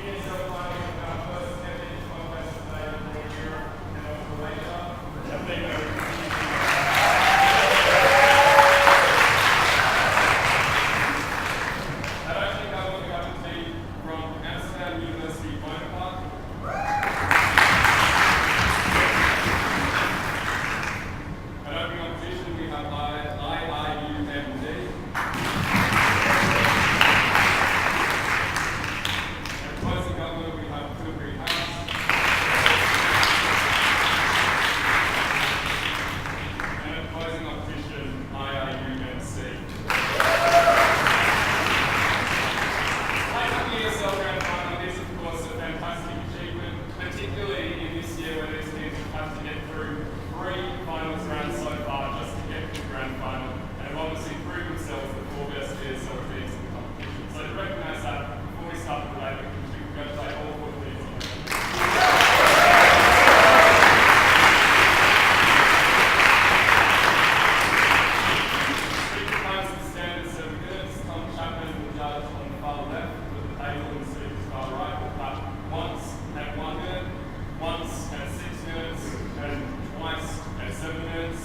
ESL finals in our first ever contest today for Europe and also Malaysia. I think I don't think I will have a team from Amsterdam B. And opening competition we have IIUMD. And closing government we have Tilbury House. And at closing competition IIUMC. Playing at the ESL Grand Final is of course a fantastic achievement, particularly in this year where these teams have had to get through 3 finals rounds so far just to get to the grand final, and have obviously proved themselves the 4 best ESL teams in the competition. So to recognise that, before we start the debate, we can congratulate all 4 teams on that. Speaker times and standards 7 minutes. Tom Chapman, the judge on the far left, with the table and the speakers far right, will clap once at 1 minute, once at 6 minutes, and twice at 7 minutes.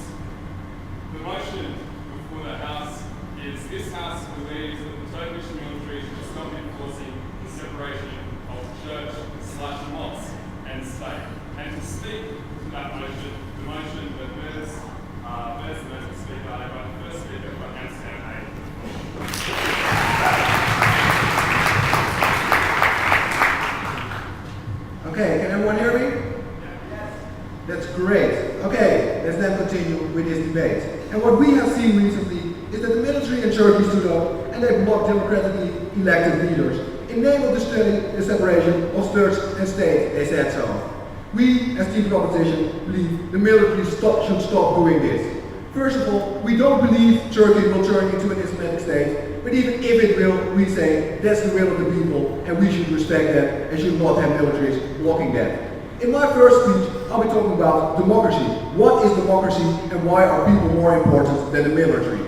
The motion before the House is this House believes that the Turkish military should stop enforcing the separation of church/mosque and state. And to speak to that motion, the motion that bears the speaker, I invite the first speaker for Amsterdam A. Okay, can everyone hear me? That's great. Okay, let's then continue with this debate. And what we have seen recently is that the military in Turkey stood up and they blocked democratically elected leaders. In name of the separation of church and state, they said so. We, as team competition, believe the military should stop doing this. First of all, we don't believe Turkey will turn into an Islamic state, but even if it will, we say that's the will of the people and we should respect that and should not have militaries blocking that. In my first speech, I'll be talking about democracy. What is democracy and why are people more important than the military?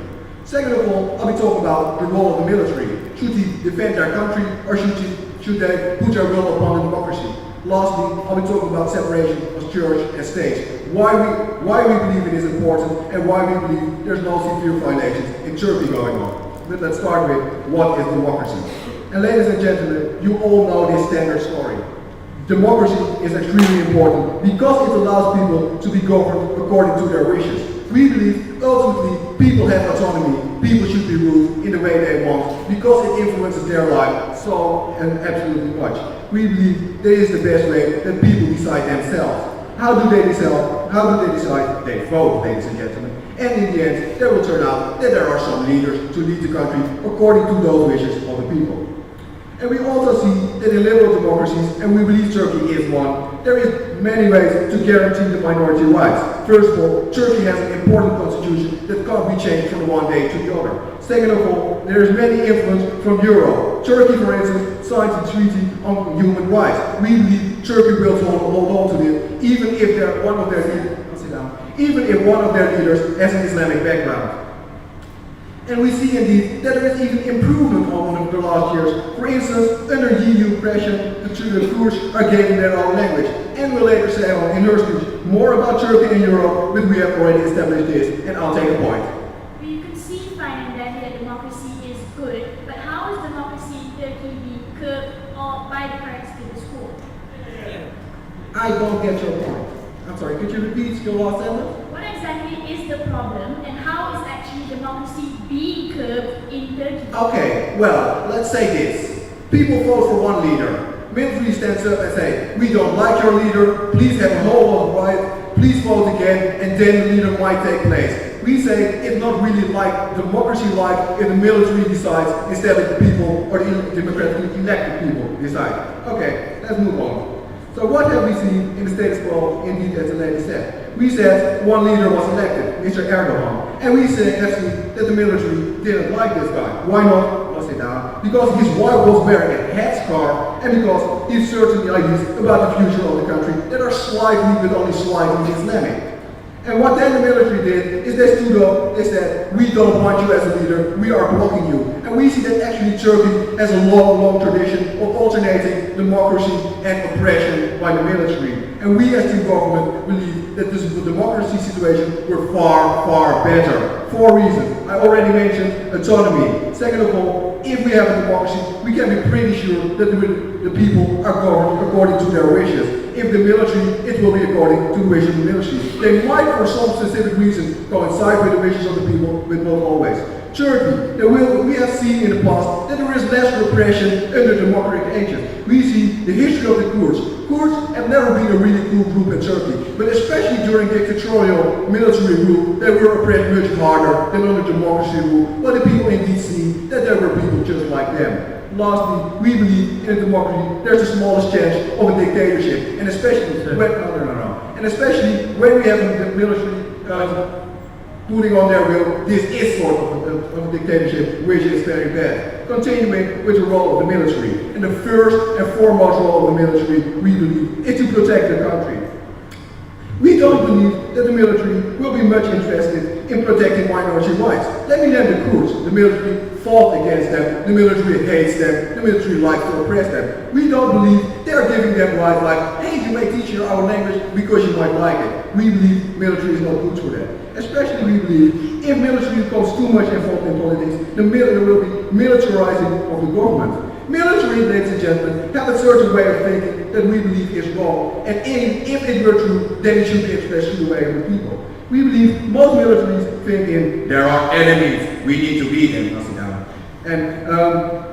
Second of all, I'll be talking about the role of the military. Should they defend their country or should they put their will upon the democracy? Lastly, I'll be talking about separation of church and state. Why we believe it is important and why we believe there's no severe violations in Turkey going on. But let's start with what is democracy. And ladies and gentlemen, you all know this standard story. Democracy is extremely important because it allows people to be governed according to their wishes. We believe ultimately people have autonomy, people should be ruled in the way they want because it influences their life so and absolutely much. We believe that is the best way that people decide themselves. How do they decide? They vote, ladies and gentlemen. And in the end, there will turn out that there are some leaders to lead the country according to those wishes of the people. And we also see that in liberal democracies, and we believe Turkey is one, there is many ways to guarantee the minority rights. First of all, Turkey has an important constitution that can't be changed from one day to the other. Second of all, there is many influence from Europe. Turkey, for instance, signed the Treaty on Human Rights. We believe Turkey will hold on to this, even if one of their leaders has an Islamic background. And we see indeed that there is even improvement over the last years. For instance, under EU pressure, the Kurds are gaining their own language. And we'll later say in her speech more about Turkey and Europe, but we have already established this, and I'll take a point. Well, you can see finding that democracy is good, but how is democracy in Turkey being curbed or by the parents to the school? I don't get your point. I'm sorry, could you repeat your last sentence? What exactly is the problem and how is actually democracy being curbed in Turkey? Okay, well, let's say this. People vote for one leader. Military stands up and say, we don't like your leader, please have a whole lot of rights, please vote again, and then the leader might take place. We say it's not really like democracy like if the military decides instead of the people or the democratically elected people decide. Okay, let's move on. So what have we seen in the status quo, indeed, as the lady said? We said one leader was elected, Mr. Erdogan. And we said actually that the military didn't like this guy. Why not? Let's sit down. Because his wife was wearing a headscarf and because he has certain ideas about the future of the country that are slightly, but only slightly Islamic. And what then the military did is they stood up, they said, we don't want you as a leader, we are blocking you. And we see that actually Turkey has a long, long tradition of alternating democracy and oppression by the military. And we as the government believe that this democracy situation were far, far better. 4 reasons. I already mentioned autonomy. Second of all, if we have a democracy, we can be pretty sure that the people are governed according to their wishes. If the military, it will be according to the wishes of the military. They might, for some specific reason, coincide with the wishes of the people, but not always. Turkey, we have seen in the past that there is less repression under democratic ages. We see the history of the Kurds. Kurds have never been a really cool group in Turkey, but especially during dictatorial military rule, they were oppressed much harder than under democracy rule, but the people indeed see that there were people just like them. Lastly, we believe in a democracy, there's the smallest chance of a dictatorship, and especially when we have the military putting on their will, this is sort of a dictatorship, which is very bad. Continuing with the role of the military, and the first and foremost role of the military, we believe, is to protect the country. We don't believe that the military will be much interested in protecting minority rights. Let me name the Kurds. The military fought against them, the military hates them, the military likes to oppress them. We don't believe they're giving them rights like, hey, you may teach our language because you might like it. We believe military is not good for that. Especially we believe if military becomes too much involved in politics, there will be militarizing of the government. Military, ladies and gentlemen, have a certain way of thinking that we believe is wrong, and if it were true, then it should be expressed through the way of the people. We believe most militaries think in, there are enemies, we need to beat them, and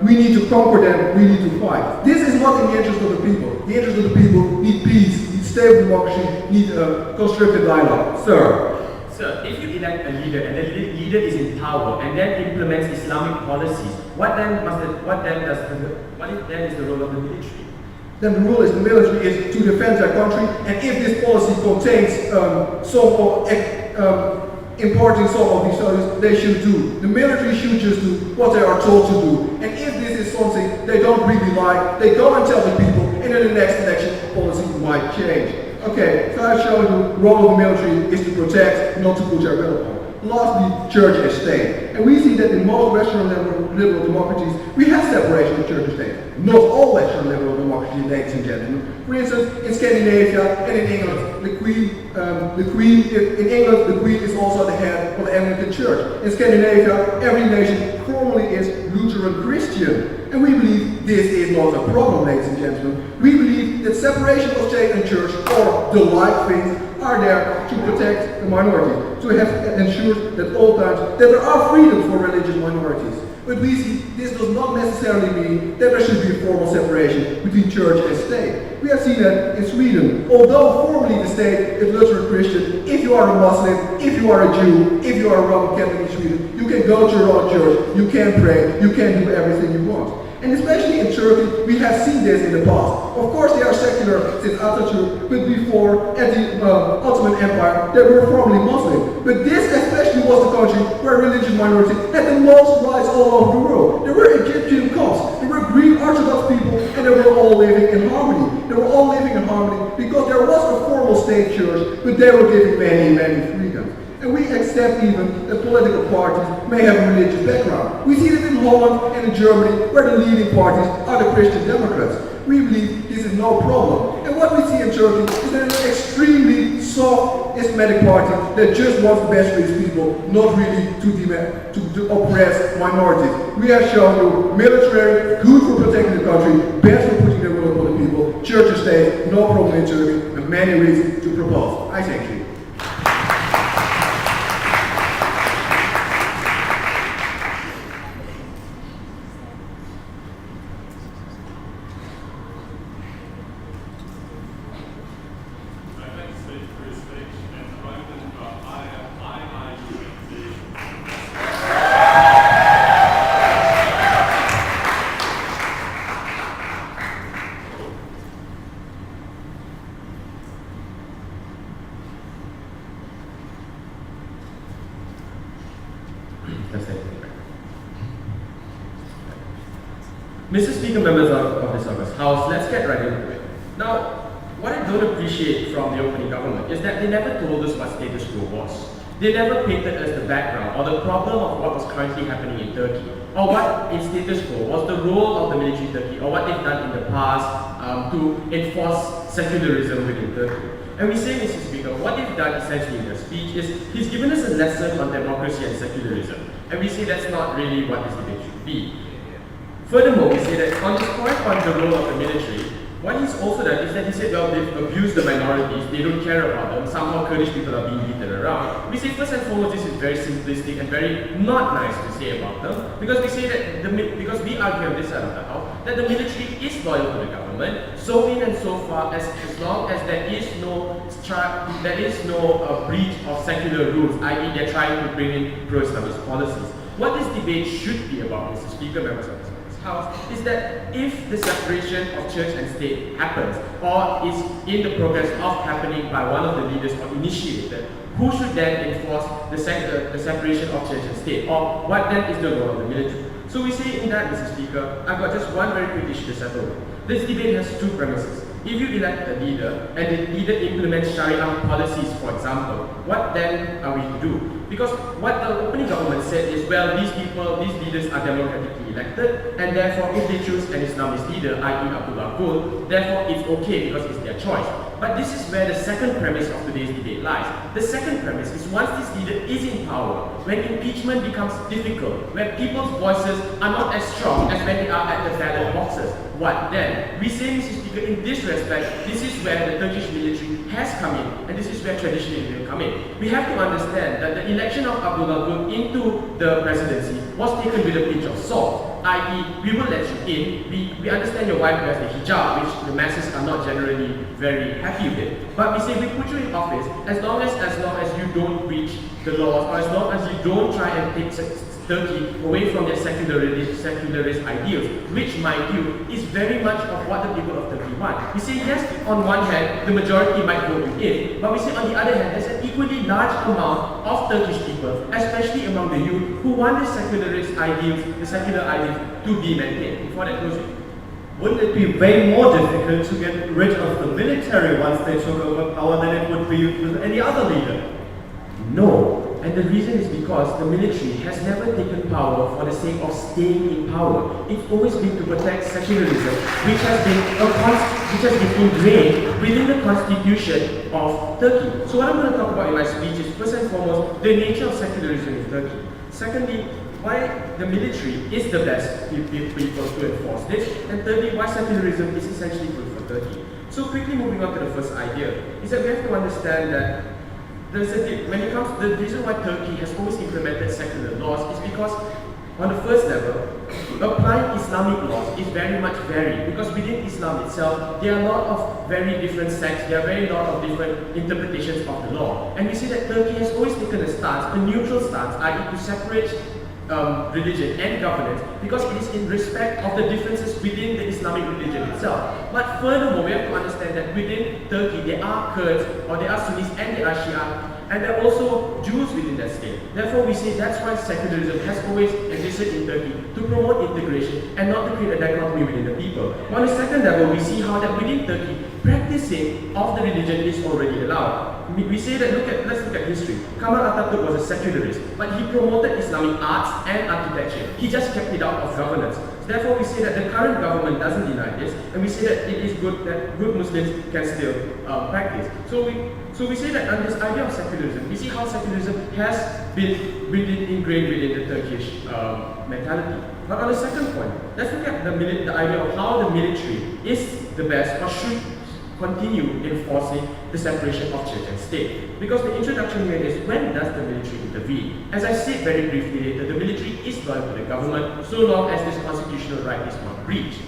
we need to conquer them, we need to fight. This is not in the interest of the people. The interest of the people need peace, need stable democracy, need constructive dialogue. Sir, if you elect a leader and the leader is in power and then implements Islamic policies, what then is the role of the military? Then the rule is the military is to defend their country, and if this policy contains importing some of these values, they should do. The military should just do what they are told to do. And if this is something they don't really like, they go and tell the people, and in the next election, policy might change. Okay, so I showed you the role of the military is to protect, not to put their will upon. Lastly, church and state. And we see that in most Western liberal democracies, we have separation of church and state. Not all Western liberal democracies, ladies and gentlemen. For instance, in Scandinavia and in England, the Queen is also the head of the Anglican Church. In Scandinavia, every nation formally is Lutheran Christian. And we believe this is not a problem, ladies and gentlemen. We believe that separation of state and church, or the like things, are there to protect the minority, to have ensured at all times that there are freedoms for religious minorities. But we see this does not necessarily mean that there should be a formal separation between church and state. We have seen that in Sweden. Although formally the state is Lutheran Christian, if you are a Muslim, if you are a Jew, if you are a Roman Catholic in Sweden, you can go to your own church, you can pray, you can do everything you want. And especially in Turkey, we have seen this in the past. Of course, they are secular since Atatürk, but before, at the Ottoman Empire, they were formerly Muslim. But this especially was the country where religious minorities had the most rights all over the world. There were Egyptian Copts, there were Greek Orthodox people, and they were all living in harmony. They were all living in harmony because there was a formal state church, but they were given many, many freedoms. And we accept even that political parties may have a religious background. We see it in Holland and in Germany, where the leading parties are the Christian Democrats. We believe this is no problem. And what we see in Turkey is that an extremely soft Islamic party that just wants the best for its people, not really to oppress minorities. We have shown you military, good for protecting the country, bad for putting their will upon the people, church and state, no problem in Turkey, and many reasons to propose. I thank you. Mr. Speaker, members of this August House, let's get right into it. Now, what I don't appreciate from the opening government is that they never told us what status quo was. They never painted us the background or the problem of what was currently happening in Turkey, or what in status quo was the role of the military in Turkey, or what they've done in the past to enforce secularism within Turkey. And we say, Mr. Speaker, what they've done essentially in their speech is he's given us a lesson on democracy and secularism. And we say that's not really what this debate should be. Furthermore, we say that on this point on the role of the military, what he's also done is that he said, well, they've abused the minorities, they don't care about them, somehow Kurdish people are being beaten around. We say, first and foremost, this is very simplistic and very not nice to say about them, because we say that, because we argue on this side of the house, that the military is loyal to the government, so in and so far as long as there is no breach of secular rules, i.e. they're trying to bring in pro-Islamist policies. What this debate should be about, Mr. Speaker, members of this House, is that if the separation of church and state happens, or is in the progress of happening by one of the leaders or initiated, who should then enforce the separation of church and state, or what then is the role of the military? So we say in that, Mr. Speaker, I've got just one very quick issue to settle with. This debate has two premises. If you elect a leader, and the leader implements Sharia policies, for example, what then are we to do? Because what the opening government said is, well, these leaders are democratically elected, and therefore if they choose an Islamist leader, i.e. Abdullah Gül, therefore it's okay because it's their choice. But this is where the second premise of today's debate lies. The second premise is once this leader is in power, when impeachment becomes difficult, when people's voices are not as strong as when they are at the ballot boxes, what then? We say, Mr. Speaker, in this respect, this is where the Turkish military has come in, and this is where traditionally they come in. We have to understand that the election of Abdullah Gül into the presidency was taken with a pinch of salt, i.e. we will let you in, we understand your wife wears the hijab, which the masses are not generally very happy with, but we say we put you in office as long as you don't breach the laws, or as long as you don't try and take Turkey away from their secularist ideals, which, mind you, is very much of what the people of Turkey want. We say yes, on one hand, the majority might vote you in, but we say on the other hand, there's an equally large amount of Turkish people, especially among the youth, who want the secularist ideals, the secular ideals, to be maintained. Before that goes in. Wouldn't it be way more difficult to get rid of the military once they took over power than it would be with any other leader? No. And the reason is because the military has never taken power for the sake of staying in power. It's always been to protect secularism, which has been ingrained within the constitution of Turkey. So what I'm going to talk about in my speech is first and foremost the nature of secularism in Turkey. Secondly, why the military is the best people to enforce this, and thirdly, why secularism is essentially good for Turkey. So quickly moving on to the first idea, is that we have to understand that the reason why Turkey has always implemented secular laws is because on the first level, applying Islamic laws is very much varied, because within Islam itself, there are a lot of very different sects, there are very lot of different interpretations of the law. And we see that Turkey has always taken a stance, a neutral stance, i.e. to separate religion and governance, because it is in respect of the differences within the Islamic religion itself. But furthermore, we have to understand that within Turkey, there are Kurds, or there are Sunnis, and there are Shia, and there are also Jews within that state. Therefore, we say that's why secularism has always existed in Turkey, to promote integration and not to create a dichotomy within the people. On the second level, we see how that within Turkey, practicing of the religion is already allowed. We say that, let's look at history. Kemal Atatürk was a secularist, but he promoted Islamic arts and architecture. He just kept it out of governance. Therefore, we say that the current government doesn't deny this, and we say that it is good that good Muslims can still practice. So we say that on this idea of secularism, we see how secularism has been ingrained within the Turkish mentality. But on the second point, let's look at the idea of how the military is the best, or should continue enforcing the separation of church and state. Because the introduction here is, when does the military intervene? As I said very briefly later, the military is loyal to the government so long as this constitutional right is not breached.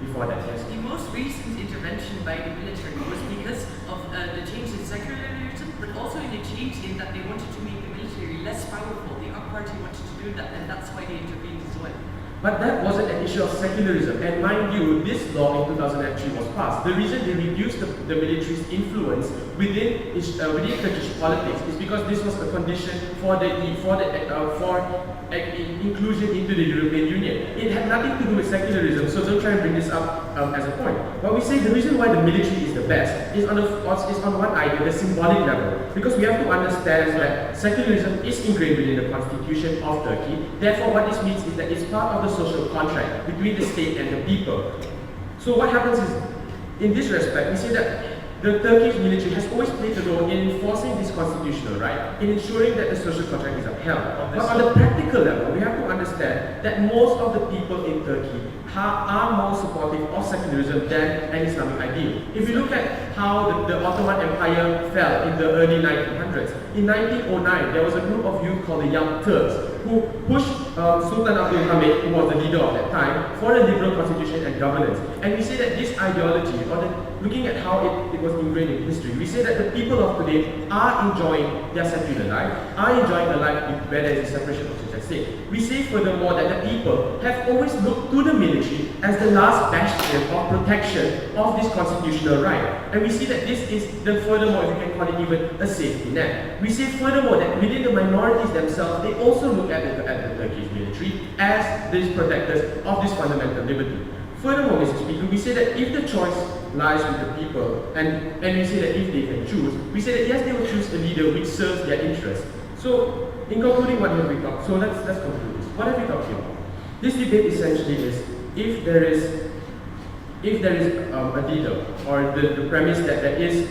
Before that, yes. The most recent intervention by the military was because of the change in secularism, but also in the change in that they wanted to make the military less powerful. The AK party wanted to do that, and that's why they intervened as well. But that wasn't an issue of secularism, and mind you, this law in 2003 was passed. The reason they reduced the military's influence within Turkish politics is because this was a condition for inclusion into the European Union. It had nothing to do with secularism, so don't try and bring this up as a point. But we say the reason why the military is the best is on one idea, the symbolic level, because we have to understand that secularism is ingrained within the constitution of Turkey. Therefore, what this means is that it's part of the social contract between the state and the people. So what happens is, in this respect, we say that the Turkish military has always played a role in enforcing this constitutional right, in ensuring that the social contract is upheld. But on the practical level, we have to understand that most of the people in Turkey are more supportive of secularism than an Islamic ideal. If you look at how the Ottoman Empire fell in the early 1900s, in 1909, there was a group of youth called the Young Turks who pushed Sultan Abdul Hamid, who was the leader of that time, for a liberal constitution and governance. And we say that this ideology, looking at how it was ingrained in history, we say that the people of today are enjoying their secular life, are enjoying a life where there is a separation of church and state. We say furthermore that the people have always looked to the military as the last bastion of protection of this constitutional right. And we see that this is furthermore, if you can call it even a safety net. We say furthermore that within the minorities themselves, they also look at the Turkish military as these protectors of this fundamental liberty. Furthermore, Mr. Speaker, we say that if the choice lies with the people, and we say that if they can choose, we say that yes, they will choose a leader which serves their interests. So, in concluding, what have we talked? So let's conclude this. What have we talked about? This debate essentially is if there is a leader, or the premise that there is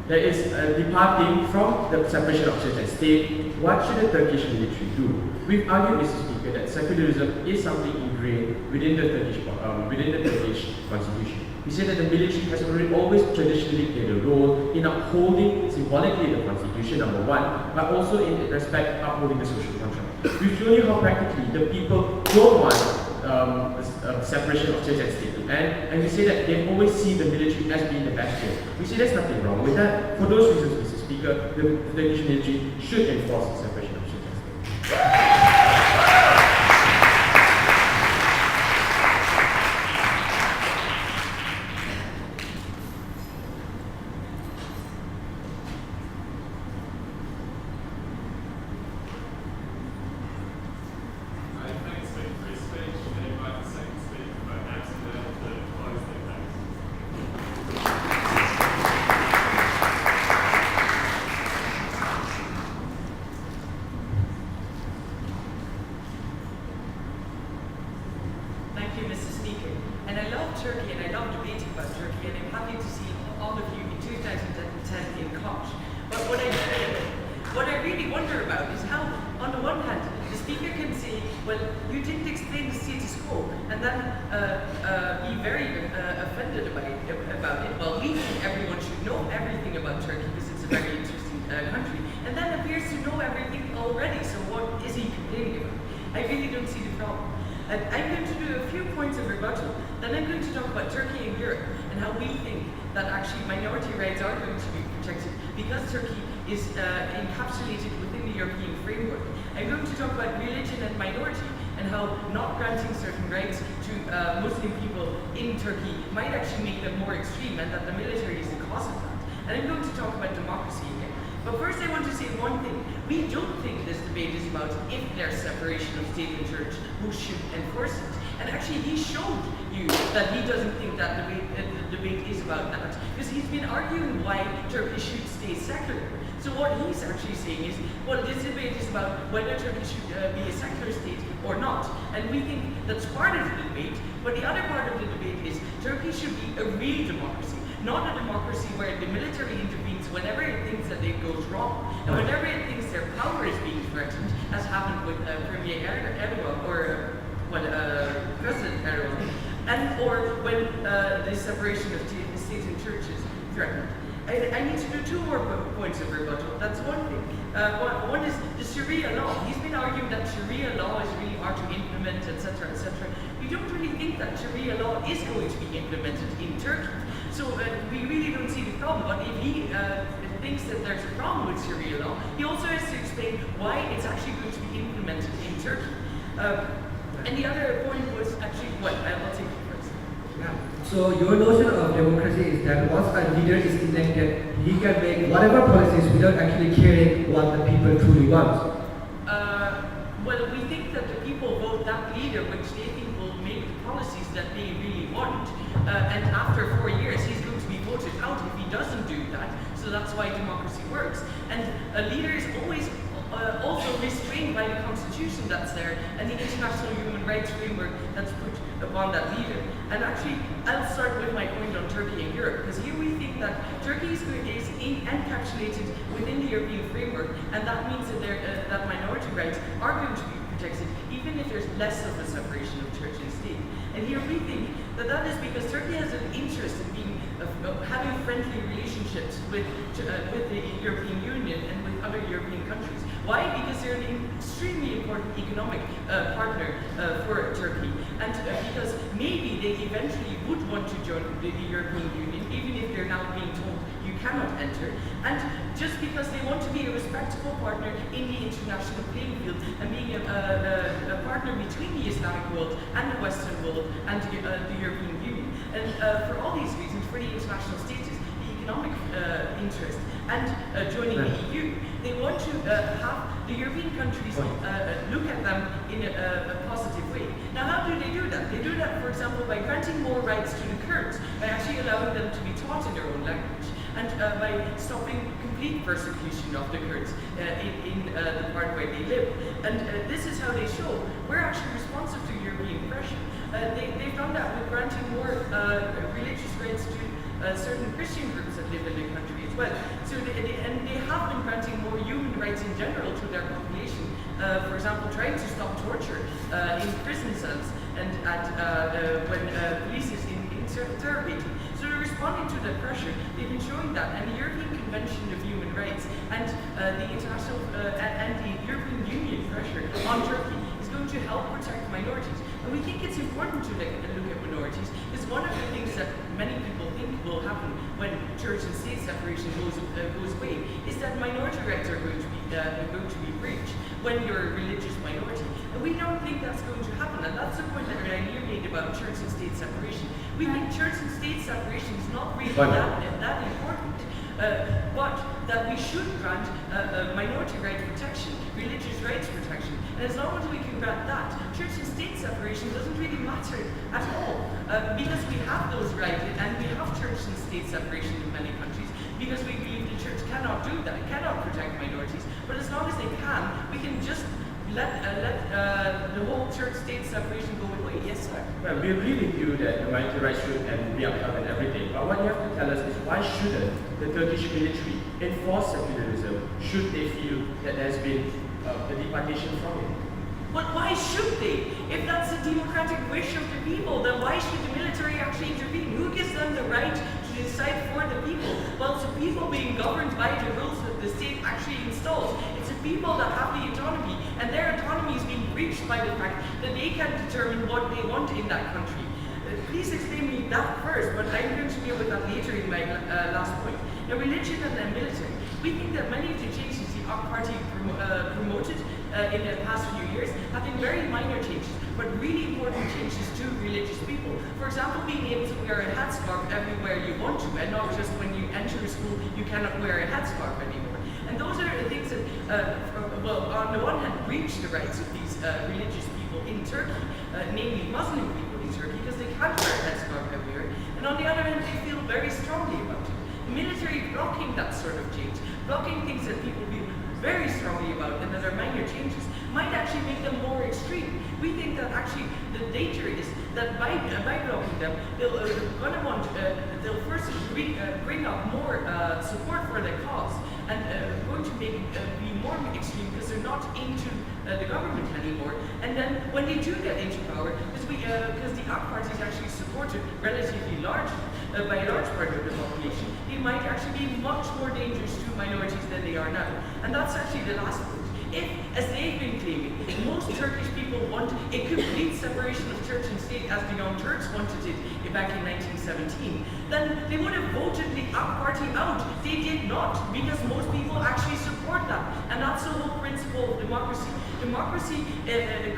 there is a departing from the separation of church and state, what should the Turkish military do? We've argued, Mr. Speaker, that secularism is something ingrained within the Turkish constitution. We say that the military has always traditionally played a role in upholding symbolically the constitution, number one, but also in respect upholding the social contract. We've shown you how practically the people don't want separation of church and state to end, and we say that they always see the military as being the bastion. We say there's nothing wrong with that. For those reasons, Mr. Speaker, the Turkish military should enforce the separation of church and state. thinks that there's a problem with Sharia law, he also has to explain why it's actually going to be implemented in Turkey. And the other point was actually, I'll take it first. Yeah. So your notion of democracy is that once a leader is elected, he can make whatever policies without actually caring what the people truly want. Well, we think that the people vote that leader which they think will make the policies that they really want. And after 4 years, he's going to be voted out if he doesn't do that. So that's why democracy works. And a leader is always also restrained by the constitution that's there and the international human rights framework that's put upon that leader. And actually, I'll start with my point on Turkey and Europe, because here we think that Turkey is encapsulated within the European framework, and that means that, that minority rights are going to be protected, even if there's less of a separation of church and state. And here we think that that is because Turkey has an interest in being having friendly relationships with the European Union and with other European countries. Why? Because they're an extremely important economic partner for Turkey, and because maybe they eventually would want to join the European Union, even if they're now being told you cannot enter, and just because they want to be a respectable partner in the international playing field and being a partner between the Islamic world and the Western world and the European Union. And for all these reasons, for the international status, the economic interest, and joining the EU, they want to have the European countries look at them in a positive way. Now, how do they do that? They do that, for example, by granting more rights to the Kurds, by actually allowing them to be taught in their own language, and by stopping complete persecution of the Kurds in the part where they live. And this is how they show we're actually responsive to European pressure. They've done that with granting more religious rights to certain Christian groups that live in the country as well. So they have been granting more human rights in general to their population. For example, trying to stop torture in prison cells and when police is interrogating. So they're responding to that pressure. They've been showing that, and the European Convention of Human Rights and the international and the European Union pressure on Turkey is going to help protect minorities. And we think it's important to look at minorities, because one of the things that many people think will happen when church and state separation goes away is that minority rights are going to be breached when you're a religious minority. And we don't think that's going to happen, and that's the point that Rainier made about church and state separation. We think church and state separation is not really that important, but that we should grant minority rights protection, religious rights protection. And as long as we can grant that, church and state separation doesn't really matter at all, because we have those rights and we have church and state separation in many countries, because we believe the church cannot do that, cannot protect minorities. But as long as they can, we can just let the whole church-state separation go away. Yes, sir. Well, we agree with you that the minority rights should be upheld and everything. But what you have to tell us is why shouldn't the Turkish military enforce secularism should they feel that there's been a departation from it? But why should they? If that's the democratic wish of the people, then why should the military actually intervene? Who gives them the right to decide for the people? Well, it's the people being governed by the rules that the state actually installs. It's the people that have the autonomy, and their autonomy is being breached by the fact that they can determine what they want in that country. Please explain me that first, but I'm going to deal with that later in my last point. Now, religion and the military. We think that many of the changes the AK Party promoted in the past few years have been very minor changes, but really important changes to religious people. For example, being able to wear a headscarf everywhere you want to, and not just when you enter a school, you cannot wear a headscarf anymore. And those are the things that, well, on the one hand, breach the rights of these religious people in Turkey, namely Muslim people in Turkey, because they can't wear a headscarf everywhere. And on the other hand, they feel very strongly about it. The military blocking that sort of change, blocking things that people feel very strongly about and that are minor changes, might actually make them more extreme. We think that actually the danger is that by blocking them, they'll first bring up more support for their cause, and going to make be more extreme because they're not into the government anymore. And then when they do get into power, because the AK Party is actually supported relatively large by a large part of the population, they might actually be much more dangerous to minorities than they are now. And that's actually the last point. If, as they've been claiming, most Turkish people want a complete separation of church and state as the Young Turks wanted it back in 1917, then they would have voted the party out. They did not, because most people actually support that. And that's the whole principle of democracy. Democracy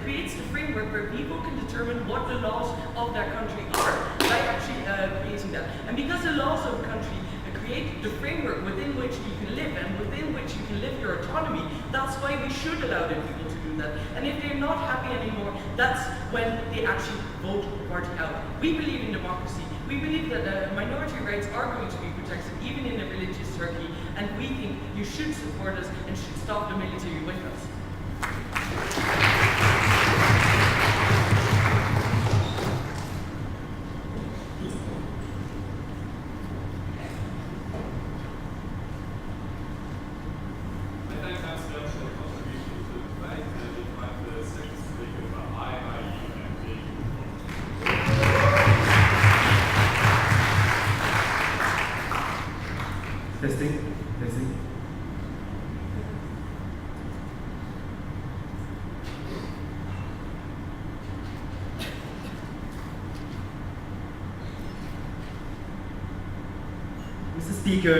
creates the framework where people can determine what the laws of their country are by actually creating that. And because the laws of the country create the framework within which you can live and within which you can live your autonomy, that's why we should allow the people to do that. And if they're not happy anymore, that's when they actually vote the party out. We believe in democracy. We believe that minority rights are going to be protected even in a religious Turkey, and we think you should support us and should stop the military with us. I thank Amsterdam for the contribution to the debate, and in fact the second speaker for IIUMD. Testing. Mr. Speaker,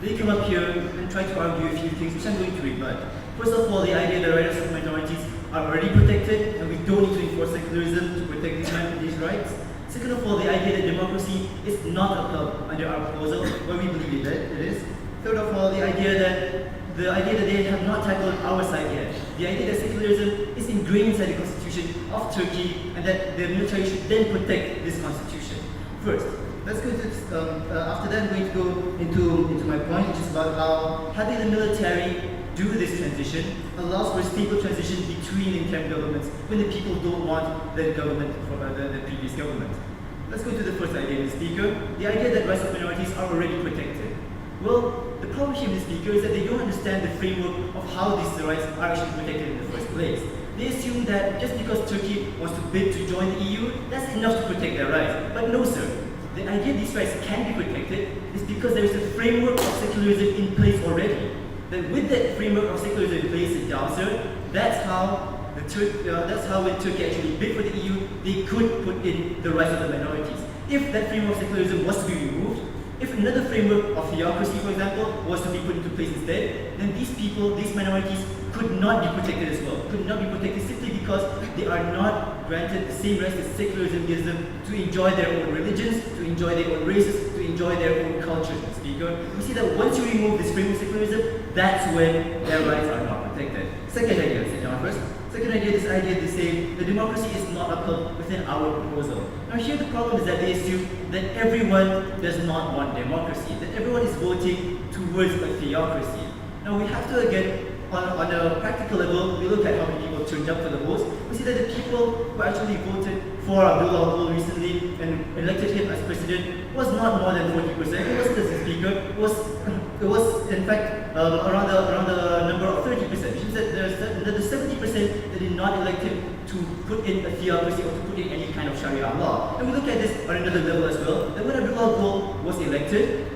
they come up here and try to argue a few things which I'm going to rebut. First of all, the idea that rights of minorities are already protected and we don't need to enforce secularism to protect these rights. Second of all, the idea that democracy is not upheld under our proposal, where we believe it is. Third of all, the idea that they have not tackled our side yet. The idea that secularism is ingrained inside the constitution of Turkey and that the military should then protect this constitution. First, let's go to after that, I'm going to go into my point, which is about how having the military do this transition allows for a stable transition between interim governments when the people don't want the government from the previous government. Let's go to the first idea, Mr. Speaker, the idea that rights of minorities are already protected. Well, the problem here, Mr. Speaker, is that they don't understand the framework of how these rights are actually protected in the first place. They assume that just because Turkey wants to bid to join the EU, that's enough to protect their rights. But no, sir. The idea these rights can be protected is because there is a framework of secularism in place already. That with that framework of secularism in place, sir, that's how when Turkey actually bid for the EU, they could put in the rights of the minorities. If that framework of secularism was to be removed, if another framework of theocracy, for example, was to be put into place instead, then these people, these minorities, could not be protected as well. Could not be protected simply because they are not granted the same rights that secularism gives them to enjoy their own religions, to enjoy their own races, to enjoy their own cultures, Mr. Speaker. We see that once you remove this framework of secularism, that's when their rights are not protected. Second idea, sit down first. Second idea, this idea they say the democracy is not upheld within our proposal. Now here the problem is that they assume that everyone does not want democracy, that everyone is voting towards a theocracy. Now we have to again, on a practical level, we look at how many people turned up for the votes. We see that the people who actually voted for Abdullah recently and elected him as president was not more than 40%. It wasn't as a speaker. It was in fact around the number of 30%, which means that there's another 70% that did not elect him to put in a theocracy or to put in any kind of Sharia law. And we look at this on another level as well. That when Abdullah was elected,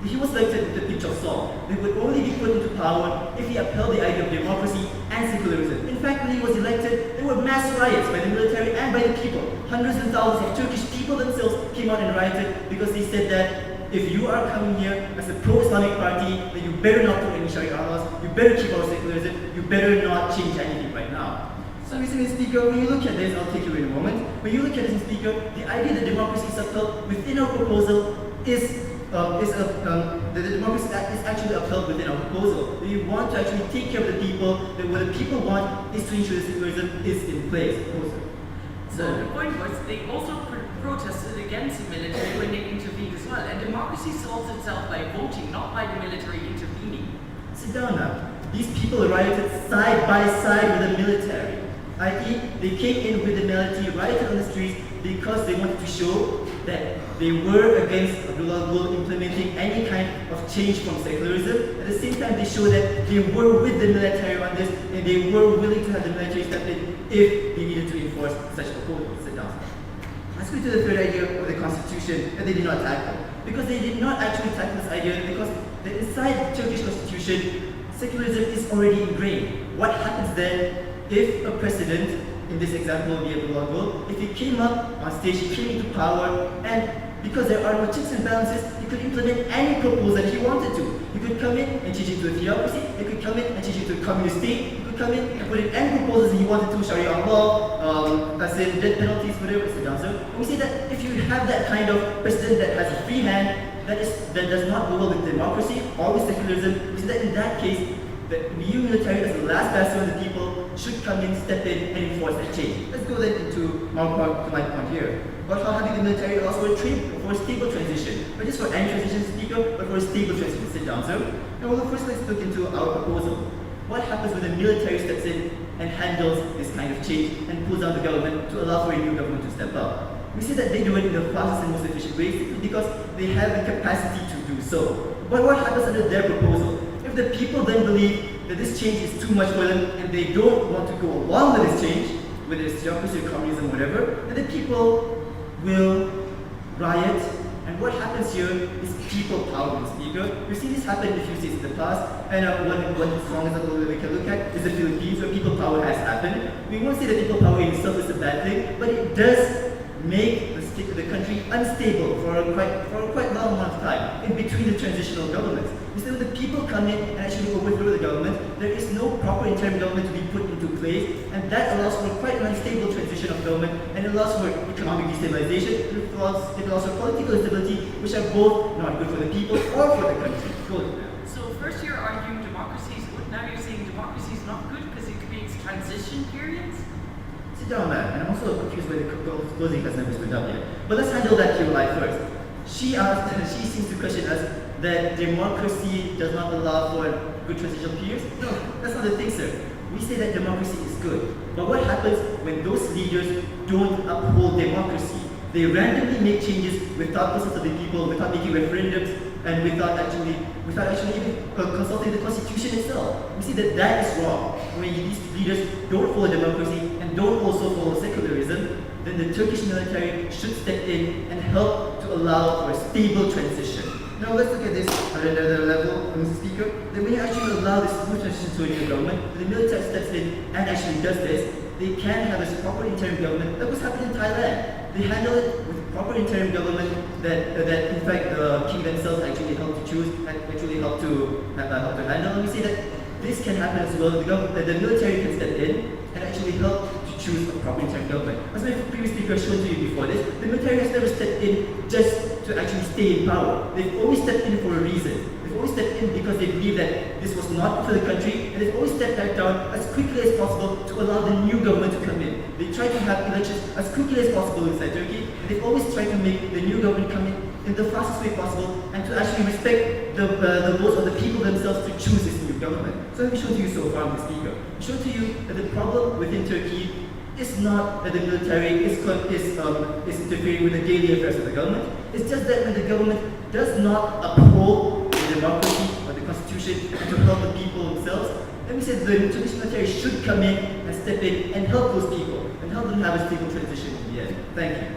he was elected with a pinch of salt. They would only be put into power if he upheld the idea of democracy and secularism. In fact, when he was elected, there were mass riots by the military and by the people. Hundreds and thousands of Turkish people themselves came out and rioted because they said that if you are coming here as a pro-Islamic party, then you better not put any Sharia laws, you better keep our secularism, you better not change anything right now. So Mr. Speaker, when you look at this, I'll take you in a moment. When you look at this, Mr. Speaker, the idea that democracy is upheld within our proposal is the democracy is actually upheld within our proposal. We want to actually take care of the people, that what the people want is to ensure that secularism is in place. So the point was, they also protested against the military when they intervened as well. And democracy solves itself by voting, not by the military intervening. Sit down now. These people rioted side by side with the military. I.e., they came in with the military, rioted on the streets because they wanted to show that they were against Abdullah Gül implementing any kind of change from secularism. At the same time, they showed that they were with the military on this and they were willing to have the military step in if they needed to enforce such proposals. Sit down. Let's go to the third idea of the constitution that they did not tackle. Because they did not actually tackle this idea because inside the Turkish constitution, Secularism is already ingrained. What happens then if a president, in this example of the world, if he came up on stage, he came into power, and because there are no checks and balances, he could implement any proposal that he wanted to. He could come in and change it to a theocracy, he could come in and change it to a communist state, he could come in and put in any proposals he wanted to, Sharia law, as in death penalties, whatever it's done. So we say that if you have that kind of president that has a free hand, that does not go well with democracy or with secularism, we say that in that case, the EU military as the last bastion of the people should come in, step in, and enforce that change. Let's go then into my point here. But how having the military allows for a stable transition. Not just for any transition, speaker, but for a stable transition. Sit down, sir. Now, well, first let's look into our proposal. What happens when the military steps in and handles this kind of change and pulls down the government to allow for a new government to step up? We see that they do it in the fastest and most efficient way simply because they have the capacity to do so. But what happens under their proposal? If the people then believe that this change is too much for them and they don't want to go along with this change, whether it's theocracy or communism or whatever, then the people will riot. And what happens here is people power, speaker. We've seen this happen in a few states in the past, and one strong example that we can look at is the Philippines, where people power has happened. We won't say that people power in itself is a bad thing, but it does make the country unstable for a quite long amount of time in between the transitional governments. Instead of the people come in and actually overthrow the government, there is no proper interim government to be put into place, and that allows for quite an unstable transition of government, and it allows for economic destabilization, it allows for political instability, which are both not good for the people or for the country. Good. So first you're arguing democracy is good, now you're saying democracy is not good because it creates transition periods? Sit down, man. And I'm also confused by the closing has never stood up yet. But let's handle that Q&A first. She seems to question us that democracy does not allow for good transitional periods. No, that's not the thing, sir. We say that democracy is good. But what happens when those leaders don't uphold democracy? They randomly make changes without consent of the people, without making referendums, and without actually even consulting the constitution itself. We see that that is wrong. When these leaders don't follow democracy and don't also follow secularism, then the Turkish military should step in and help to allow for a stable transition. Now let's look at this at another level, Mr. Speaker. Then when you actually allow this smooth transition to a new government, the military steps in and actually does this, they can have a proper interim government. That was happening in Thailand. They handle it with proper interim government that in fact the king themselves actually helped to choose and actually helped to handle. And we see that this can happen as well. The military can step in and actually help to choose a proper interim government. As my previous speaker showed to you before this, the military has never stepped in just to actually stay in power. They've always stepped in for a reason. They've always stepped in because they believe that this was not good for the country, and they've always stepped back down as quickly as possible to allow the new government to come in. They try to have elections as quickly as possible inside Turkey, and they've always tried to make the new government come in the fastest way possible and to actually respect the votes of the people themselves to choose this new government. So let me show to you so far, Mr. Speaker. I show to you that the problem within Turkey is not that the military is interfering with the daily affairs of the government. It's just that when the government does not uphold the democracy or the constitution to help the people themselves, then we said the Turkish military should come in and step in and help those people and help them have a stable transition in the end. Thank you.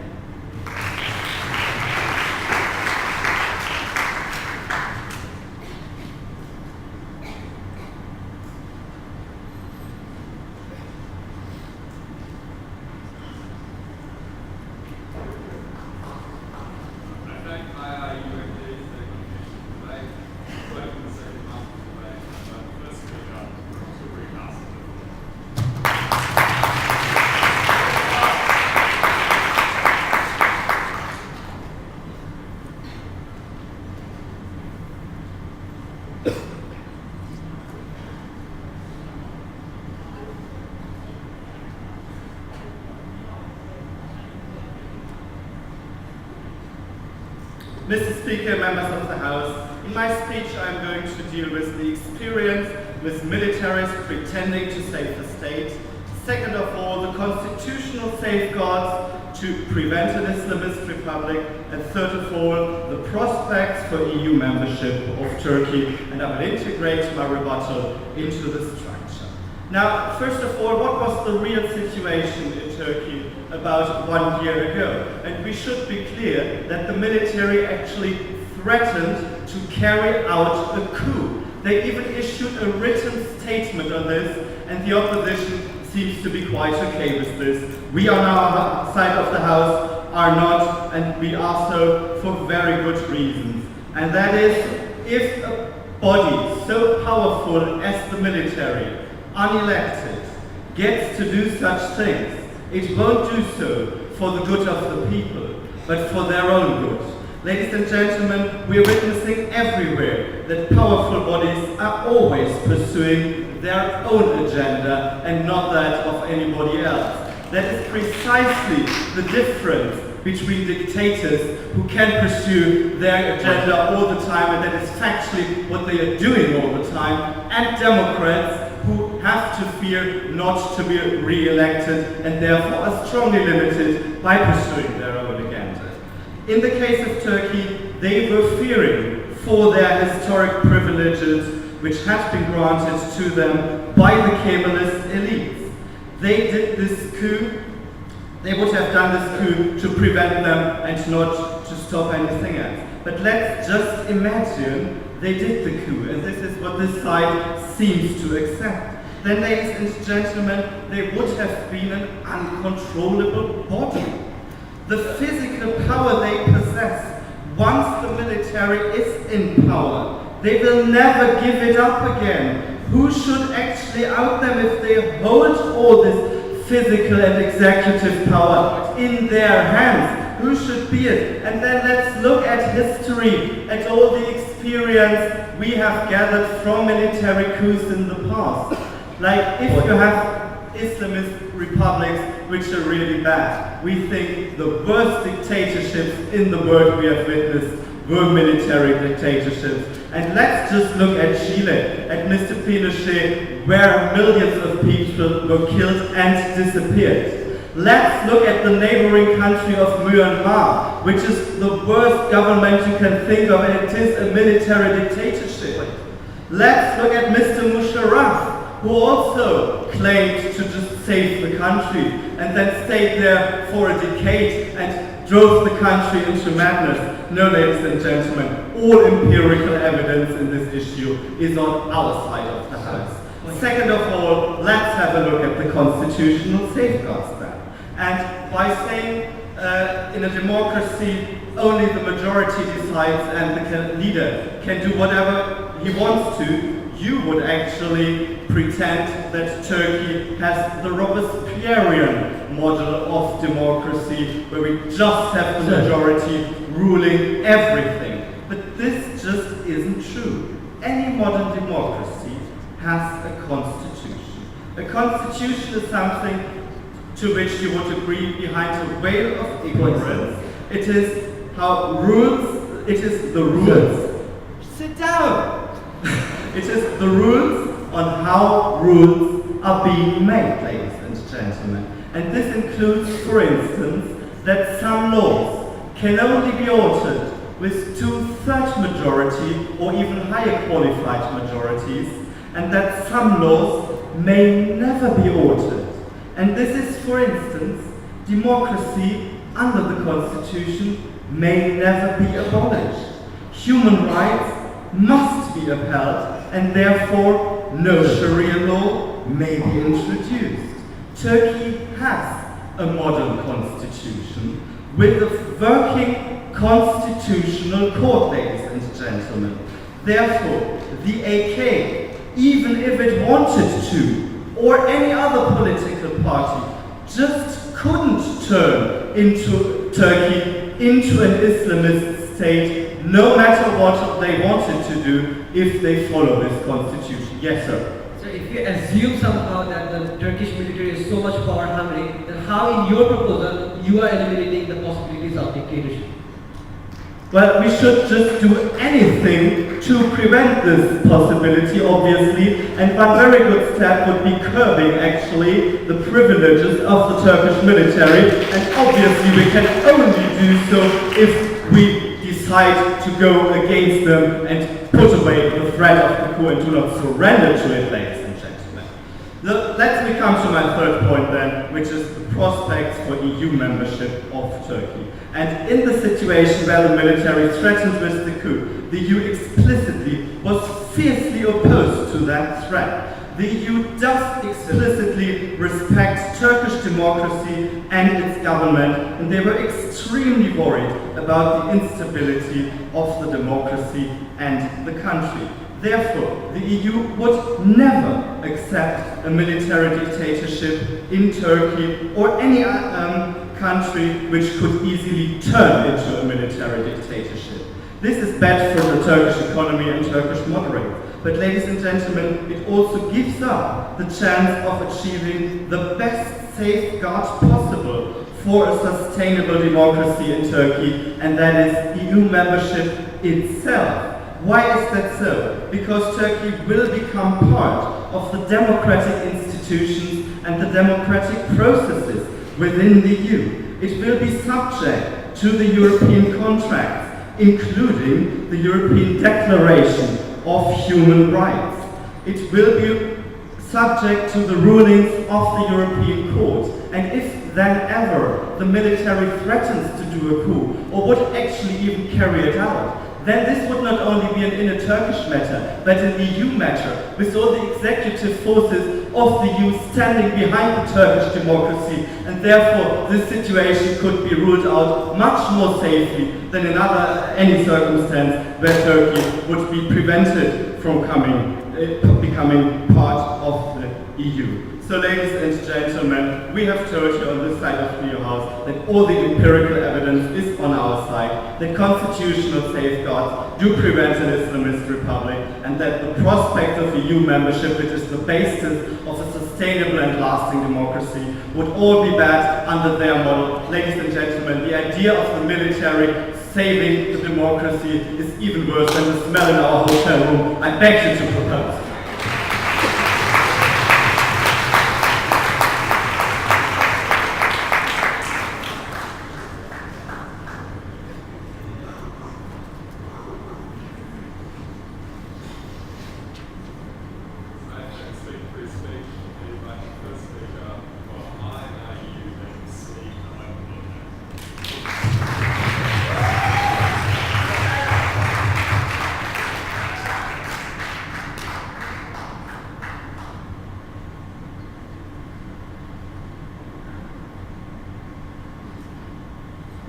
Mr. Speaker, members of the House, in my speech I am going to deal with the experience with militaries pretending to save the state. Second of all, the constitutional safeguards to prevent an Islamist republic. And third of all, the prospects for EU membership of Turkey. And I will integrate my rebuttal into the structure. Now, first of all, what was the real situation in Turkey about 1 year ago? And we should be clear that the military actually threatened to carry out a coup. They even issued a written statement on this, and the opposition seems to be quite okay with this. We on our side of the house are not, and we are so for very good reasons. And that is, if a body so powerful as the military, unelected, gets to do such things, it won't do so for the good of the people, but for their own good. Ladies and gentlemen, we are witnessing everywhere that powerful bodies are always pursuing their own agenda and not that of anybody else. That is precisely the difference between dictators who can pursue their agenda all the time, and that is factually what they are doing all the time, and democrats who have to fear not to be re-elected and therefore are strongly limited by pursuing their own agenda. In the case of Turkey, they were fearing for their historic privileges which had been granted to them by the Kemalist elites. They did this coup. They would have done this coup to prevent them and not to stop anything else. But let's just imagine they did the coup, and this is what this side seems to accept. Then, ladies and gentlemen, they would have been an uncontrollable body. The physical power they possess, once the military is in power, they will never give it up again. Who should actually out them if they hold all this physical and executive power in their hands? Who should be it? And then let's look at history, at all the experience we have gathered from military coups in the past. Like, if you have Islamist republics which are really bad, we think the worst dictatorships in the world we have witnessed were military dictatorships. And let's just look at Chile, at Mr. Pinochet, where millions of people were killed and disappeared. Let's look at the neighboring country of Myanmar, which is the worst government you can think of, and it is a military dictatorship. Let's look at Mr. Musharraf, who also claimed to just save the country and then stayed there for a decade and drove the country into madness. No, ladies and gentlemen, all empirical evidence in this issue is on our side of the house. Second of all, let's have a look at the constitutional safeguards then. And by saying in a democracy only the majority decides and the leader can do whatever he wants to, you would actually pretend that Turkey has the Robespierrean model of democracy, where we just have the majority ruling everything. But this just isn't true. Any modern democracy has a constitution. A constitution is something to which you would agree behind a veil of ignorance. It is how rules, it is the rules. Sit down! It is the rules on how rules are being made, ladies and gentlemen. And this includes, for instance, that some laws can only be altered with 2/3 majority or even higher qualified majorities, and that some laws may never be altered. And this is, for instance, democracy under the Constitution may never be abolished. Human rights must be upheld, and therefore no Sharia law may be introduced. Turkey has a modern constitution with a working constitutional court, ladies and gentlemen. Therefore, the AK, even if it wanted to, or any other political party, just couldn't turn into Turkey into an Islamist state, no matter what they wanted to do, if they follow this constitution. Yes, sir. So if you assume somehow that the Turkish military is so much power hungry, then how in your proposal you are eliminating the possibilities of dictatorship? Well, we should just do anything to prevent this possibility, obviously, and one very good step would be curbing, actually, the privileges of the Turkish military, and obviously we can only do so if we decide to go against them and put away the threat of the coup and do not surrender to it, ladies and gentlemen. Let me come to my third point then, which is the prospects for EU membership of Turkey. And in the situation where the military threatened with the coup, the EU explicitly was fiercely opposed to that threat. The EU does explicitly respect Turkish democracy and its government, and they were extremely worried about the instability of the democracy and the country. Therefore, the EU would never accept a military dictatorship in Turkey or any country which could easily turn into a military dictatorship. This is bad for the Turkish economy and Turkish moderates. But ladies and gentlemen, it also gives up the chance of achieving the best safeguards possible for a sustainable democracy in Turkey, and that is EU membership itself. Why is that so? Because Turkey will become part of the democratic institutions and the democratic processes within the EU. It will be subject to the European contracts, including the European Declaration of Human Rights. It will be subject to the rulings of the European Court. And if then ever the military threatens to do a coup, or would actually even carry it out, then this would not only be an inner Turkish matter, but an EU matter, with all the executive forces of the EU standing behind the Turkish democracy, and therefore this situation could be ruled out much more safely than in any circumstance where Turkey would be prevented from becoming part of the EU. So ladies and gentlemen, we have told you on this side of your house that all the empirical evidence is on our side, that constitutional safeguards do prevent an Islamist republic, and that the prospect of EU membership, which is the basis of a sustainable and lasting democracy, would all be bad under their model. Ladies and gentlemen, the idea of the military saving the democracy is even worse than the smell in our hotel room. I beg you to propose.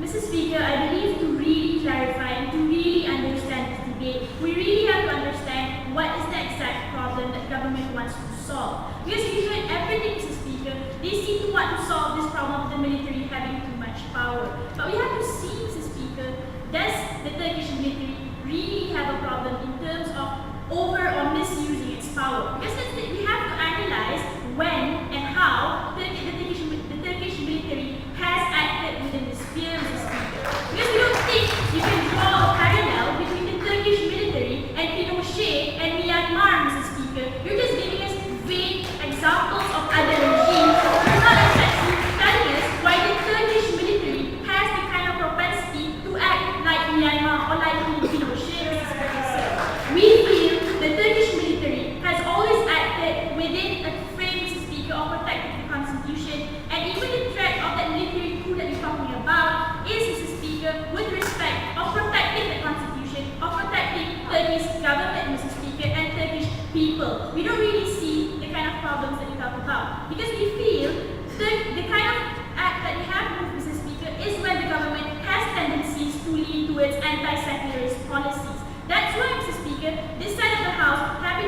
Mr. Speaker, I believe to really clarify and to really understand this debate, we really have to understand what is the exact problem that government wants to solve. Because we heard everything, Mr. Speaker, they seem to want to solve this problem of the military having too much power. But we have to see, Mr. Speaker, does the Turkish military really have a problem in terms of over or misusing its power? Because we have to analyze when and how the Turkish military has acted within the sphere, Mr. Speaker. Because we don't think you can draw a parallel between the Turkish military and Pinochet and Myanmar, Mr. Speaker. You're just giving us vague examples of other regimes. You're not actually telling us why the Turkish military has the kind of propensity to act like Myanmar or like Pinochet, Mr. Speaker. We feel the Turkish military has always acted within a frame, Mr. Speaker, of protecting the constitution, and even the threat of that military coup that we're talking about is, Mr. Speaker, with respect of protecting the constitution, of protecting Turkey's government, Mr. Speaker, and Turkish people. We don't really see the kind of problems that you talk about, because we feel the kind of act that we have moved, Mr. Speaker, is when the government has tendencies to lean towards anti-secularist policies. That's why, Mr. Speaker, this side of the House have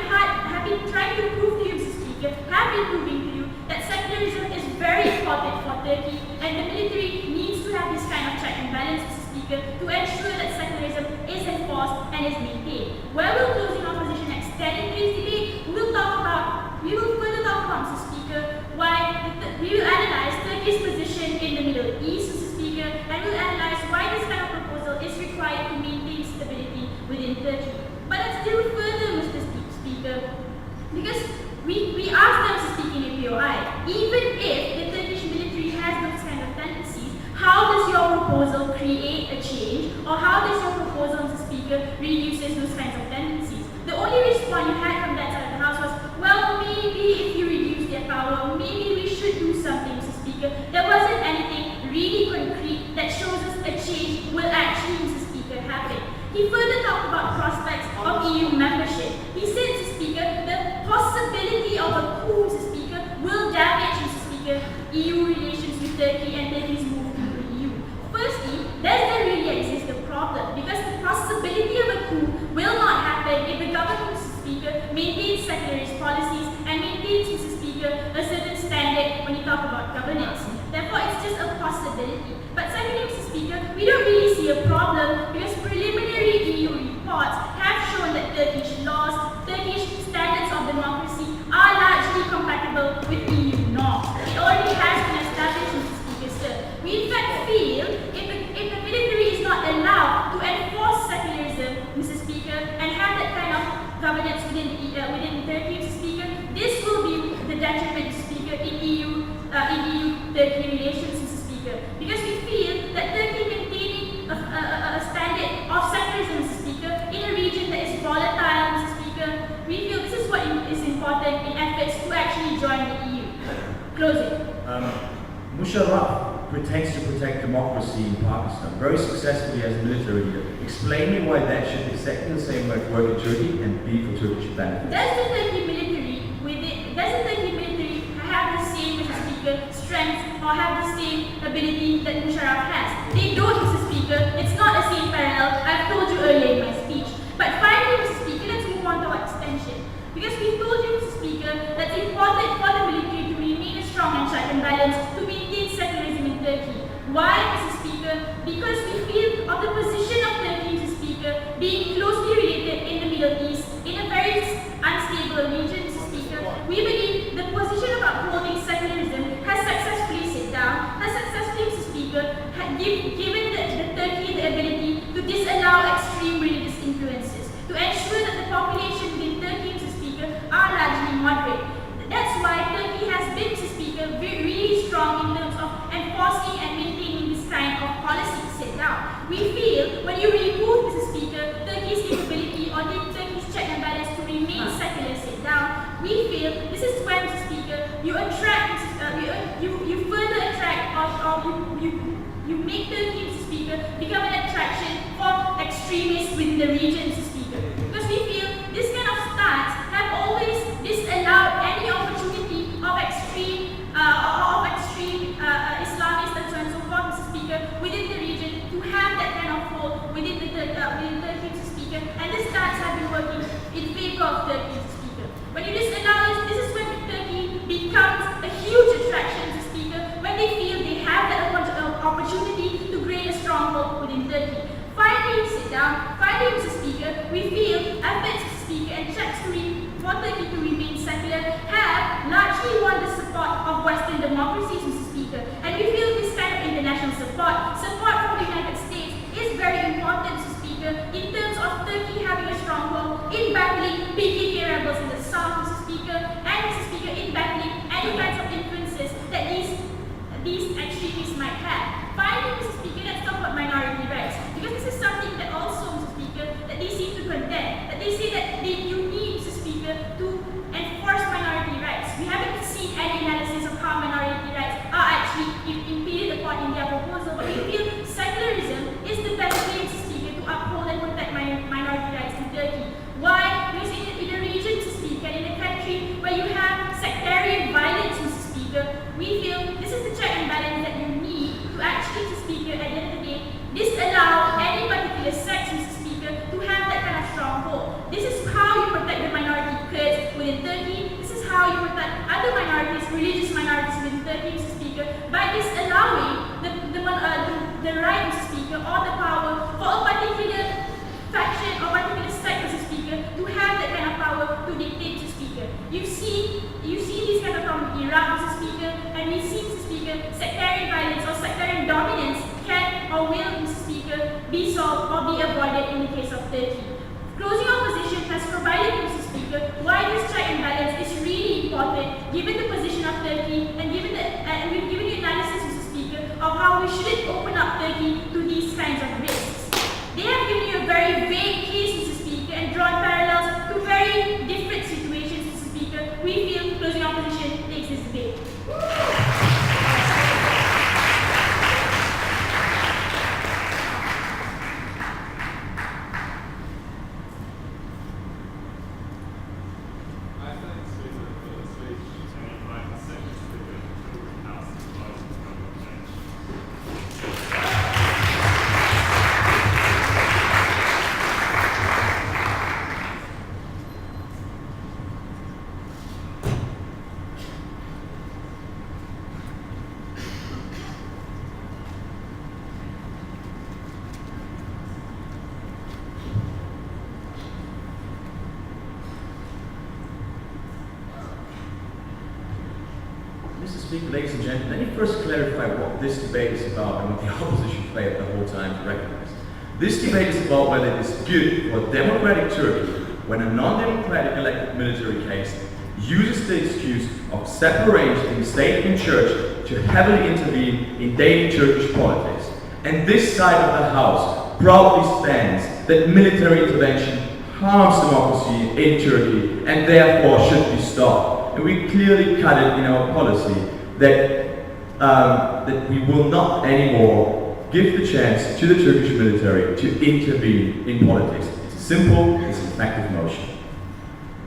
been trying to prove to you, Mr. Speaker, have been proving to you that secularism is very important for Turkey, and the military needs to have this kind of check and balance, Mr. Speaker, to ensure that secularism is enforced and is maintained. Where we'll closing opposition extending this debate, we will further talk about, Mr. Speaker, why we will analyze Turkey's position in the Middle East, Mr. Speaker, and we'll analyze why this kind of proposal is required to maintain stability within Turkey. But let's still further, Mr. Speaker, because we asked them to speak in a POI. Even if the Turkish military has those kind of tendencies, how does your proposal create a change, or how does your proposal, Mr. Speaker, reduces those kinds of tendencies? The only response you had from that side of the House was, well, maybe if you reduce their power, maybe we should do something, Mr. Speaker. There wasn't anything really concrete that shows us a change will actually, Mr. Speaker, happen. He further talked about prospects of EU membership. He said, Mr. Speaker, the possibility of a coup, Mr. Speaker, will damage, Mr. Speaker, EU relations with Turkey and Turkey's move to the EU. Firstly, does there really exist a problem? Because the possibility of a coup will not happen if the government, Mr. Speaker, maintains secularist policies and maintains, Mr. Speaker, a certain standard when you talk about governance. Therefore, it's just a possibility. But secondly, Mr. Speaker, we don't really see a problem because preliminary EU reports have shown that Turkish laws, Turkish standards of democracy are largely compatible with EU norms. It already has been established, Mr. Speaker, sir. We in fact feel if the military is not allowed to enforce secularism, Mr. Speaker, and have that kind of governance within Turkey, Mr. Speaker, this will be the detriment, Mr. Speaker, in EU-Turkey relations, Mr. Speaker. Because we feel that Turkey maintaining a standard of secularism, Mr. Speaker, in a region that is volatile, Mr. Speaker, we feel this is what is important in efforts to actually join the EU. Closing. Musharraf pretends to protect democracy in Pakistan very successfully as a military leader. Explain me why that should be exactly the same way to work in Turkey and be for Turkish benefits. Doesn't the Turkey military have the same, Mr. Speaker, strength or have the same ability that Musharraf has? They don't, Mr. Speaker. It's not a same parallel. I've told you earlier in my speech. But finally, Mr. Speaker, let's move on to our extension. Because we told you, Mr. Speaker, that it's important for the military to remain a strong and check and balance to maintain secularism in Turkey. Why, Mr. Speaker? Because we feel of the position of Turkey, Mr. Speaker, being closely related in the Middle East, in a very unstable region, Mr. Speaker. We believe the position of upholding secularism has successfully sit down, has successfully, Mr. Speaker, given the Turkey the ability to disallow extreme religious influences, to ensure that the population within Turkey, Mr. Speaker, are largely moderate. That's why Turkey has been, Mr. Speaker, really strong in terms of enforcing and maintaining this kind of policy sit down. We feel when you remove, Mr. Speaker, Turkey's capability or Turkey's check and balance to remain secular sit down, we feel this is when, Mr. Speaker, you attract, you further attract or you make Turkey, Mr. Speaker, become an attraction for extremists within the region, Mr. Speaker. Because we feel this kind of stance have always disallowed any opportunity of extreme Islamists and so on and so forth, Mr. Speaker, within the region to have that kind of hold within Turkey, Mr. Speaker. And this stance have been working in favor of Turkey, Mr. Speaker. When you disallow this is when Turkey becomes a huge attraction, Mr. Speaker, when they feel they have that opportunity to gain a stronghold within Turkey. Finally, sit down. Finally, Mr. Speaker, we feel efforts, Mr. Speaker, and checks for Turkey to remain secular have largely won the support of Western democracies, Mr. Speaker. And we feel this kind of international support from the United States is very important, Mr. Speaker, in terms of Turkey having a stronghold in battling PKK rebels in the south, Mr. Speaker, and Mr. Speaker, in battling any kinds of influences that these extremists might have. Finally, Mr. Speaker, let's talk about minority rights. Because this is something that also, Mr. Speaker, that they seem to condemn. That they say that you need, Mr. Speaker, to enforce minority rights. We haven't seen any analysis of how minority rights are actually impeded upon in their proposal, but we feel secularism is the best way, Mr. Speaker, to uphold and protect minority rights in Turkey. Why? Because in a region, Mr. Speaker, in a country where you have sectarian violence, Mr. Speaker, we feel this is the check and balance that you need to actually, Mr. Speaker, at the end of the day, disallow any particular sex, Mr. Speaker, to have that kind of stronghold. This is how you protect the minority Kurds within Turkey. This is how you protect other minorities, religious minorities within Turkey, Mr. Speaker, by disallowing the right, Mr. Speaker, or the power for a particular faction or particular sect, Mr. Speaker, to have that kind of power to dictate, Mr. Speaker. You've seen this kind of problem in Iraq, Mr. Speaker, and we've seen, Mr. Speaker, sectarian violence or sectarian dominance can or will, Mr. Speaker, be solved or be avoided in the case of Turkey. Closing opposition has provided, Mr. Speaker, why this check and balance is really important given the position of Turkey and we've given you analysis, Mr. Speaker, of how we shouldn't open up Turkey to these kinds of risks. They have given you a very vague case, Mr. Speaker, and drawn parallels to very different situations, Mr. Speaker. We feel closing opposition takes this debate. Speaker, ladies and gentlemen, let me first clarify what this debate is about and what the opposition failed the whole time to recognize. This debate is about whether it is good for democratic Turkey when a non-democratic elected military case uses the excuse of separating state and church to heavily intervene in daily Turkish politics. And this side of the House proudly stands that military intervention harms democracy in Turkey and therefore should be stopped. And we clearly cut it in our policy that we will not anymore give the chance to the Turkish military to intervene in politics. It's a simple, it's an effective motion.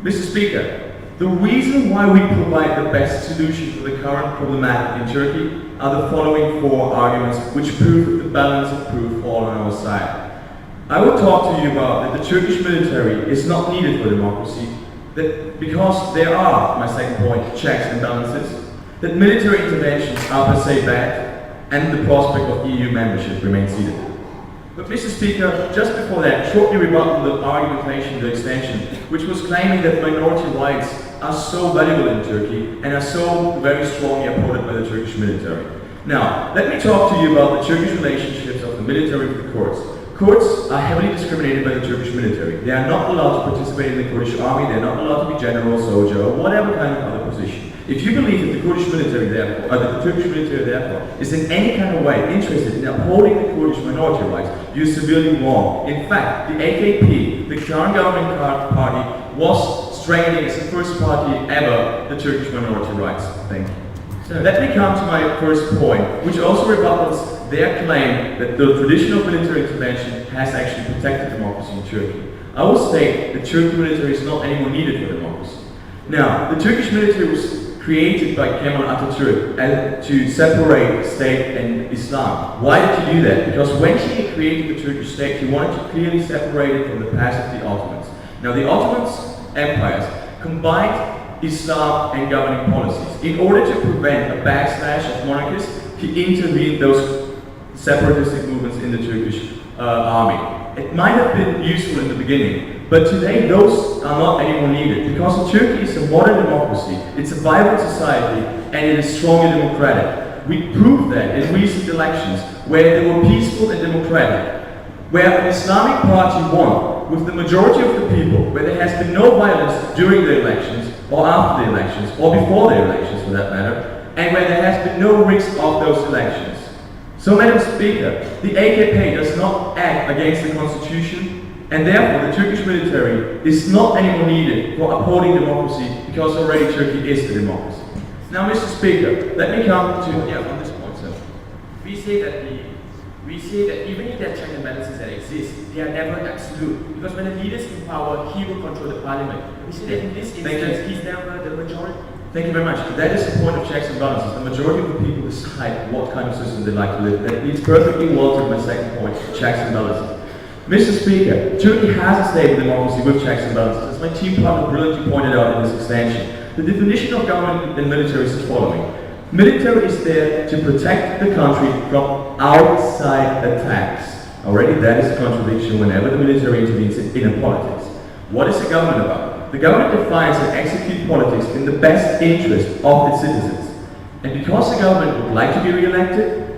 Mr. Speaker, the reason why we provide the best solution for the current problematic in Turkey are the following four arguments which prove that the balance of proof fall on our side. I will talk to you about that the Turkish military is not needed for democracy, that because there are, my second point, checks and balances, that military interventions are per se bad, and the prospect of EU membership remains seated. But Mr. Speaker, just before that, shortly rebuttal the argumentation, the extension, which was claiming that minority rights are so valuable in Turkey and are so very strongly upholded by the Turkish military. Now, let me talk to you about the Turkish relationships of the military with the Kurds. Kurds are heavily discriminated by the Turkish military. They are not allowed to participate in the Kurdish army, they are not allowed to be general, soldier, or whatever kind of other position. If you believe that the Kurdish military, therefore, or that the Turkish military, therefore, is in any kind of way interested in upholding the Kurdish minority rights, you're severely wrong. In fact, the AKP, the current governing party, was strengthening as the first party ever the Turkish minority rights. Thank you. So let me come to my first point, which also rebuttals their claim that the traditional military intervention has actually protected democracy in Turkey. I will state that Turkish military is not anymore needed for democracy. Now, the Turkish military was created by Kemal Atatürk to separate state and Islam. Why did he do that? Because when he created the Turkish state, he wanted to clearly separate it from the past of the Ottomans. Now, the Ottomans empires combined Islam and governing policies. In order to prevent a backslash of monarchists, he intervened those separatistic movements in the Turkish army. It might have been useful in the beginning, but today those are not anymore needed because Turkey is a modern democracy, it's a vibrant society, and it is strongly democratic. We proved that in recent elections where they were peaceful and democratic, where an Islamic party won with the majority of the people, where there has been no violence during the elections, or after the elections, or before the elections for that matter, and where there has been no risk of those elections. So, Madam Speaker, the AKP does not act against the Constitution, and therefore the Turkish military is not anymore needed for upholding democracy because already Turkey is the democracy. Now, Mr. Speaker, let me come to on this point, sir. We say that even if there are checks and balances that exist, they are never absolute. Because when the leader is in power, he will control the parliament. We say that in this instance, he's never the majority. Thank you very much. That is the point of checks and balances. The majority of the people decide what kind of system they like to live. That leads perfectly well to my second point, checks and balances. Mr. Speaker, Turkey has a stable democracy with checks and balances. As my team partner brilliantly pointed out in this extension, the definition of government and military is the following. Military is there to protect the country from outside attacks. Already that is a contradiction whenever the military intervenes in a politics. What is the government about? The government defines and executes politics in the best interest of its citizens. And because the government would like to be re-elected,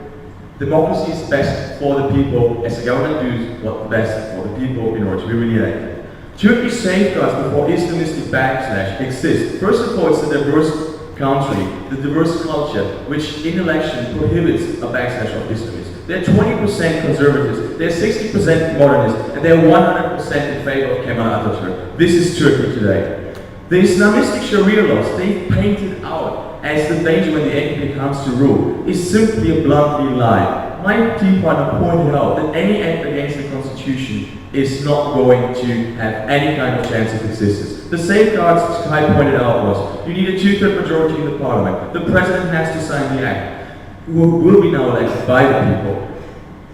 democracy is best for the people as the government does what's best for the people in order to be re-elected. Turkey's safeguards before Islamistic backslash exist. First of all, it's a diverse country, the diverse culture, which in election prohibits a backslash of Islamists. They're 20% conservatives, they're 60% modernists, and they're 100% in favor of Kemal Atatürk. This is Turkey today. The Islamistic Sharia laws they painted out as the danger when the AKP comes to rule is simply a bluntly lie. My team partner pointed out that any act against the constitution is not going to have any kind of chance of existence. The safeguards Sky pointed out was, you need a two-thirds majority in the parliament. The president has to sign the act, who will be now elected by the people.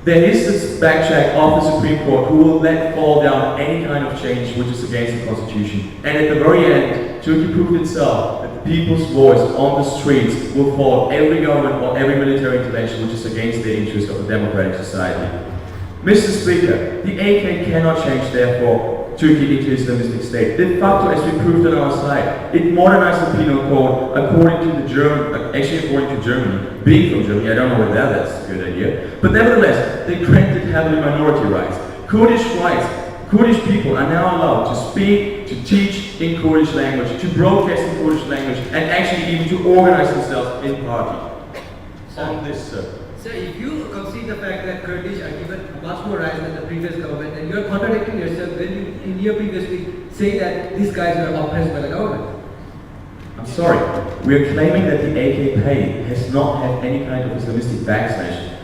There is this backcheck of the Supreme Court who will let fall down any kind of change which is against the constitution. And at the very end, Turkey proved itself that the people's voice on the streets will follow every government or every military intervention which is against the interest of a democratic society. Mr. Speaker, the AK cannot change, therefore, Turkey into Islamistic state. De facto, as we proved on our side, it modernized the penal code according to the German, actually according to Germany. Being from Germany, I don't know whether that's a good idea. But nevertheless, they granted heavily minority rights. Kurdish people are now allowed to speak, to teach in Kurdish language, to broadcast in Kurdish language, and actually even to organize themselves in party. On this, So if you concede the fact that Kurdish are given much more rights than the previous government, and you're contradicting yourself when you, in your previous week, say that these guys were oppressed by the government. I'm sorry, we are claiming that the AKP has not had any kind of Islamistic backslash.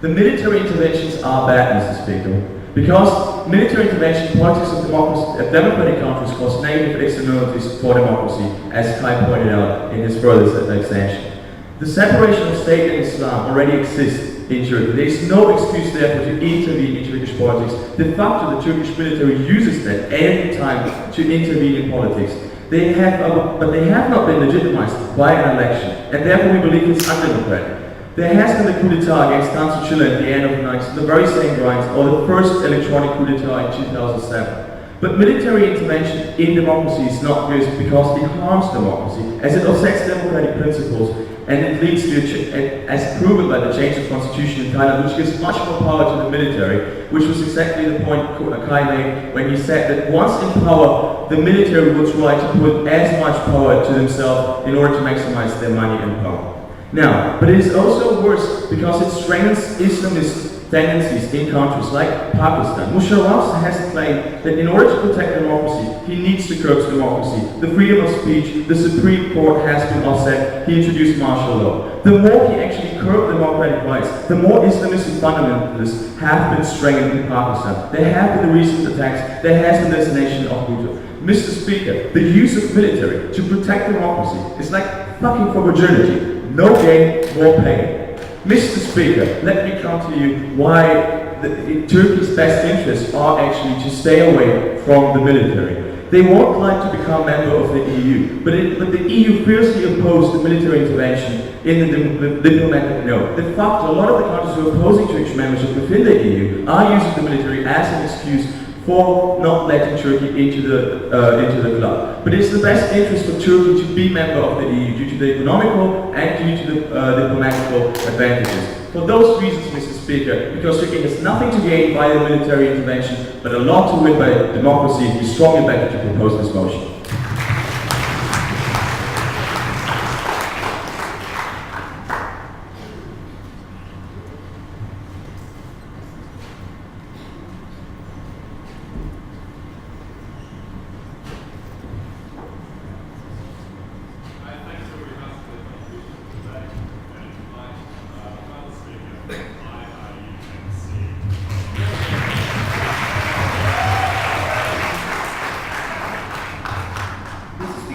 The military interventions are bad, Mr. Speaker, because military intervention, politics of democracy, democratic countries cause negative externalities for democracy, as Kai pointed out in his further extension. The separation of state and Islam already exists in Turkey. There is no excuse therefore to intervene in Turkish politics. De facto, the Turkish military uses that every time to intervene in politics. But they have not been legitimized by an election, and therefore we believe it's undemocratic. There has been the coup d'etat against Tansu Çiller at the end of the 90s, the very same grinds, or the first electronic coup d'etat in 2007. But military intervention in democracy is not good because it harms democracy, as it upsets democratic principles, and it leads to, as proven by the change of constitution in Thailand, which gives much more power to the military, which was exactly the point Kai made when he said that once in power, the military will try to put as much power to themselves in order to maximize their money and power. Now, but it is also worse because it strengthens Islamist tendencies in countries like Pakistan. Musharraf has claimed that in order to protect democracy, he needs to curb democracy. The freedom of speech, the Supreme Court has been offset, he introduced martial law. The more he actually curbed democratic rights, the more Islamist fundamentalists have been strengthened in Pakistan. There have been the recent attacks, there has been the assassination of Bhutto. Mr. Speaker, the use of military to protect democracy is like fucking for virginity. No gain, more pain. Mr. Speaker, let me come to you why Turkey's best interests are actually to stay away from the military. They won't like to become member of the EU, but the EU fiercely opposed the military intervention in the diplomatic note. De facto, a lot of the countries who are opposing Turkish membership within the EU are using the military as an excuse for not letting Turkey into the club. But it's the best interest for Turkey to be member of the EU due to the economical and due to the diplomatical advantages. For those reasons, Mr. Speaker, because Turkey has nothing to gain by the military intervention, but a lot to win by democracy, we strongly beg you to propose this motion.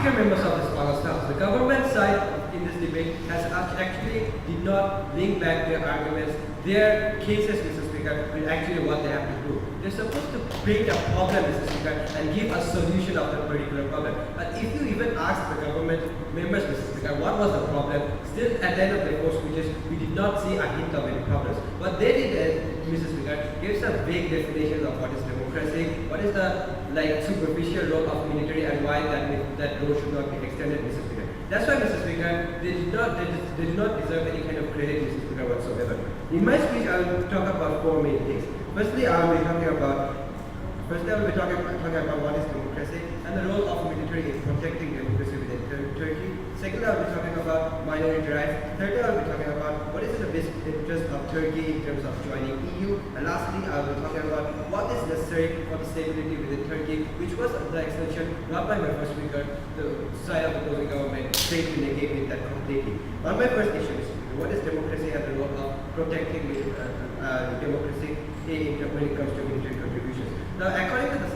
Members of this House, the government side in this debate has actually did not link back their arguments, their cases, Mr. Speaker, with actually what they have to do. They're supposed to paint a problem, Mr. Speaker, and give a solution of that particular problem. But if you even ask the government members, Mr. Speaker, what was the problem, still at the end of the course, we did not see a hint of any problems. What they did, Mr. Speaker, gives a vague definition of what is democracy, what is the superficial role of military, and why that role should not be extended, Mr. Speaker. That's why, Mr. Speaker, they did not deserve any kind of credit, Mr. Speaker, whatsoever. In my speech, I will talk about four main things. Firstly, I will be talking about what is democracy and the role of military in protecting democracy within Turkey. Secondly, I will be talking about minority rights. Thirdly, I will be talking about what is the best interest of Turkey in terms of joining EU. And lastly, I will be talking about what is necessary for the stability within Turkey, which was the extension not by my first speaker, the side of the opposing government, failed to negate that completely. On my first issue, what is democracy and the role of protecting democracy when it comes to military contributions? Now, according to the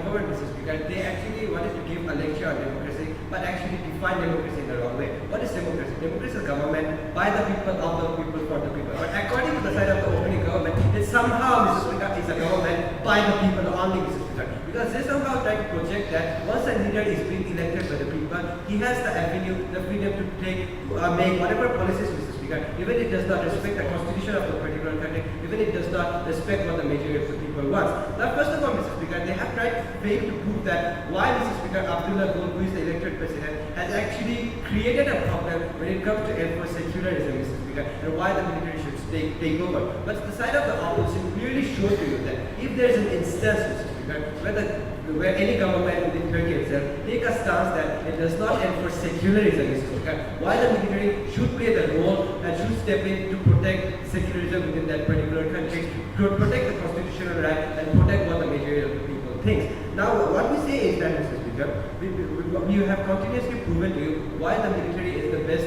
government, Mr. Speaker, they actually wanted to give a lecture on democracy, but actually define democracy in the wrong way. What is democracy? Democracy is government by the people, of the people, for the people. But according to the side of the opening government, it somehow, Mr. Speaker, is a government by the people only, Mr. Speaker. Because they somehow try to project that once a leader is being elected by the people, he has the avenue, the freedom to make whatever policies, Mr. Speaker, even it does not respect the constitution of the particular country, even it does not respect what the majority of the people wants. Now, first of all, Mr. Speaker, they have tried failed to prove that why Mr. Speaker Abdullah Gul, who is the elected president, has actually created a problem when it comes to enforce secularism, Mr. Speaker, and why the military should take over. But the side of the opposition clearly shows to you that if there is an instance, Mr. Speaker, where any government within Turkey itself take a stance that it does not enforce secularism, Mr. Speaker, why the military should play the role and should step in to protect secularism within that particular country, to protect the constitutional right and protect what the majority of the people thinks. Now, what we say is that, Mr. Speaker, we have continuously proven to you why the military is the best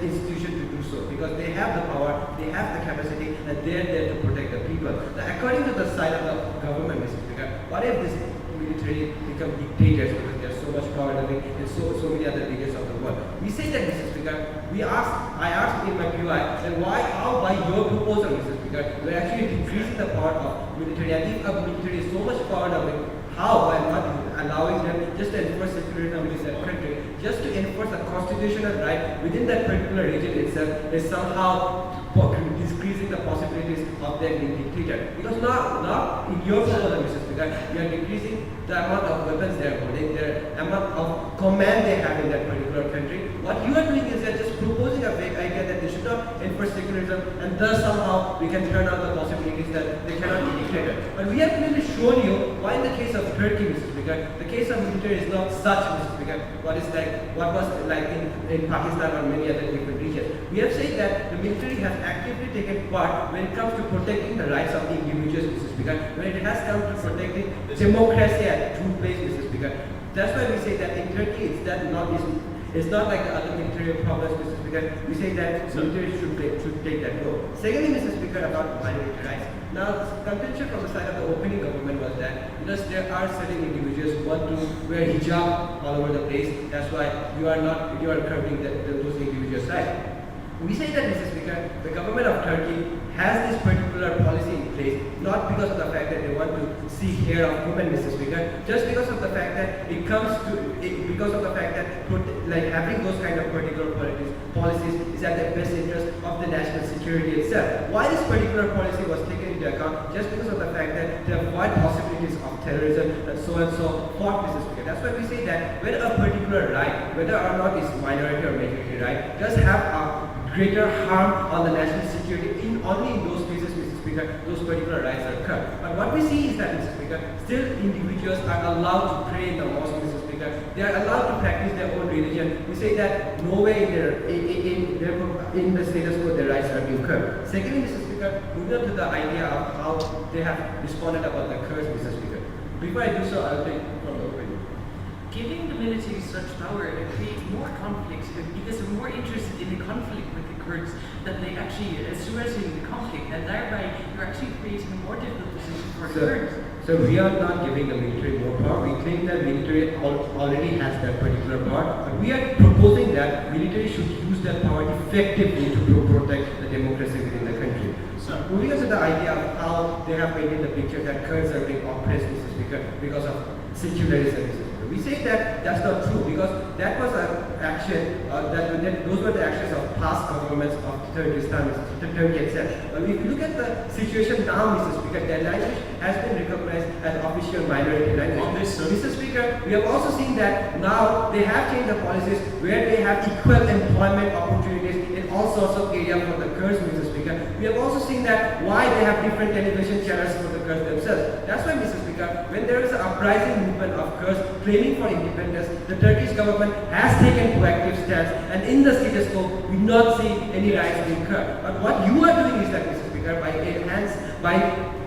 institution to do so, because they have the power, they have the capacity, and they are there to protect the people. Now, according to the side of the government, Mr. Speaker, what if this military become dictators because they have so much power in so many other regions of the world? We say that, Mr. Speaker, I asked in my QI, then how by your proposal, Mr. Speaker, we're actually decreasing the power of military, and if a military is so much power now, how by not allowing them just to enforce secularism within that country, just to enforce a constitutional right within that particular region itself is somehow decreasing the possibilities of them being dictated. Because now in your proposal, Mr. Speaker, you are decreasing the amount of weapons they are holding, the amount of command they have in that particular country. What you are doing is that just proposing a vague idea that they should not enforce secularism, and thus somehow we can turn out the possibilities that they cannot be dictated. But we have clearly shown you why in the case of Turkey, Mr. Speaker, the case of military is not such, Mr. Speaker, what was like in Pakistan or many other different regions. We have said that the military has actively taken part when it comes to protecting the rights of the individuals, Mr. Speaker, when it has come to protecting democracy at true place, Mr. Speaker. That's why we say that in Turkey it's not like the other military problems, Mr. Speaker. We say that military should take that role. Secondly, Mr. Speaker, about minority rights. Now, contention from the side of the opening government was that because there are certain individuals who want to wear hijab all over the place, that's why you are curbing those individuals' rights. We say that, Mr. Speaker, the government of Turkey has this particular policy in place, not because of the fact that they want to see hair of women, Mr. Speaker, just because of the fact that having those kind of particular policies is at the best interest of the national security itself. Why this particular policy was taken into account? Just because of the fact that there are wide possibilities of terrorism and so forth, Mr. Speaker. That's why we say that when a particular right, whether or not it's minority or majority right, does have a greater harm on the national security, only in those cases, Mr. Speaker, those particular rights are cut. But what we see is that, Mr. Speaker, still individuals are allowed to pray in the mosque, Mr. Speaker. They are allowed to practice their own religion. We say that nowhere in the status quo their rights are being cut. Secondly, Mr. Speaker, moving on to the idea of how they have responded about the Kurds, Mr. Speaker. Before I do so, I'll take from the opening. Giving the military such power creates more conflict because they're more interested in the conflict with the Kurds than they actually resolving the conflict, and thereby you're actually creating a more difficult position for the Kurds. So we are not giving the military more power. We claim that military already has that particular power, but we are proposing that military should use that power effectively to protect the democracy within the country. So moving on to the idea of how they have painted the picture that Kurds are being oppressed, Mr. Speaker, because of secularism, Mr. Speaker. We say that that's not true because that was an action, those were the actions of past governments of Turkey itself. If you look at the situation now, Mr. Speaker, their language has been recognized as official minority language. Mr. Speaker, we have also seen that now they have changed the policies where they have equal employment opportunities in all sorts of areas for the Kurds, Mr. Speaker. We have also seen that why they have different television channels for the Kurds themselves. That's why, Mr. Speaker, when there is an uprising movement of Kurds claiming for independence, the Turkish government has taken proactive stance, and in the status quo, we do not see any rights being cut. But what you are doing is that, Mr. Speaker, by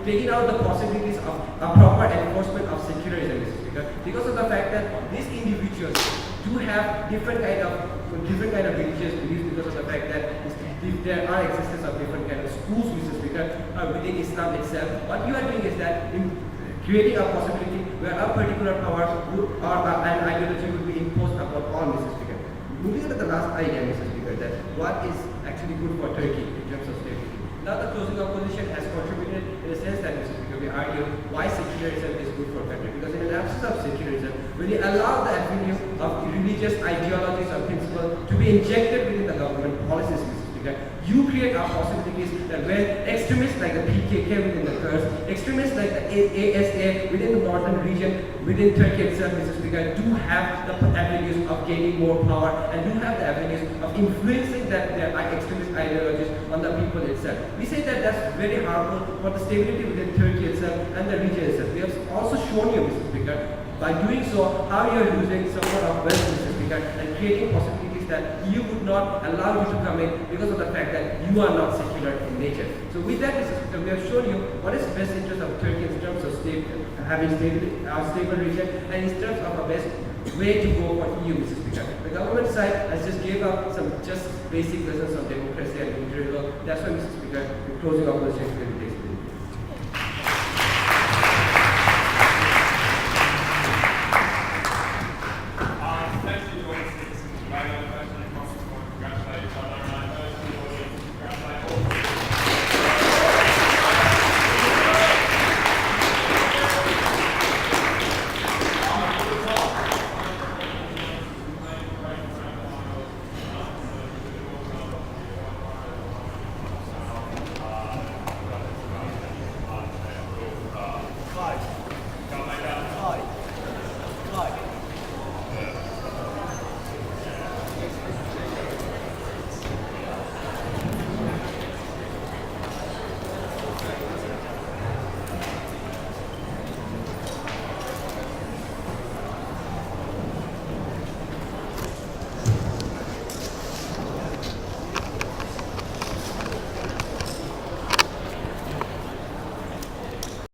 taking out the possibilities of a proper enforcement of secularism, Mr. Speaker, because of the fact that these individuals do have different kind of religious beliefs, because of the fact that there are existence of different kind of schools, Mr. Speaker, within Islam itself. What you are doing is that in creating a possibility where a particular power or an ideology would be imposed upon all, Mr. Speaker. Moving on to the last idea, Mr. Speaker, that what is actually good for Turkey in terms of stability. Now the closing opposition has contributed in a sense that, Mr. Speaker, we argue why secularism is good for country. Because in an absence of secularism, when you allow the avenue of religious ideologies or principles to be injected within the government policies, Mr. You create our possibilities that where extremists like the PKK within the Kurds, extremists like the ASA within the northern region, within Turkey itself, Mr. Speaker, do have the avenues of gaining more power and do have the avenues of influencing their extremist ideologies on the people itself. We say that that's very harmful for the stability within Turkey itself and the region itself. We have also shown you, Mr. Speaker, by doing so, how you are losing somewhat of wealth, Mr. Speaker, and creating possibilities that you would not allow you to come in because of the fact that you are not secular in nature. So with that, Mr. Speaker, we have shown you what is best interest of Turkey in terms of having stable region and in terms of a best way to go for EU, Mr. Speaker. The government side has just gave up some just basic lessons of democracy and military law. That's why, Mr. Speaker, we're closing our position.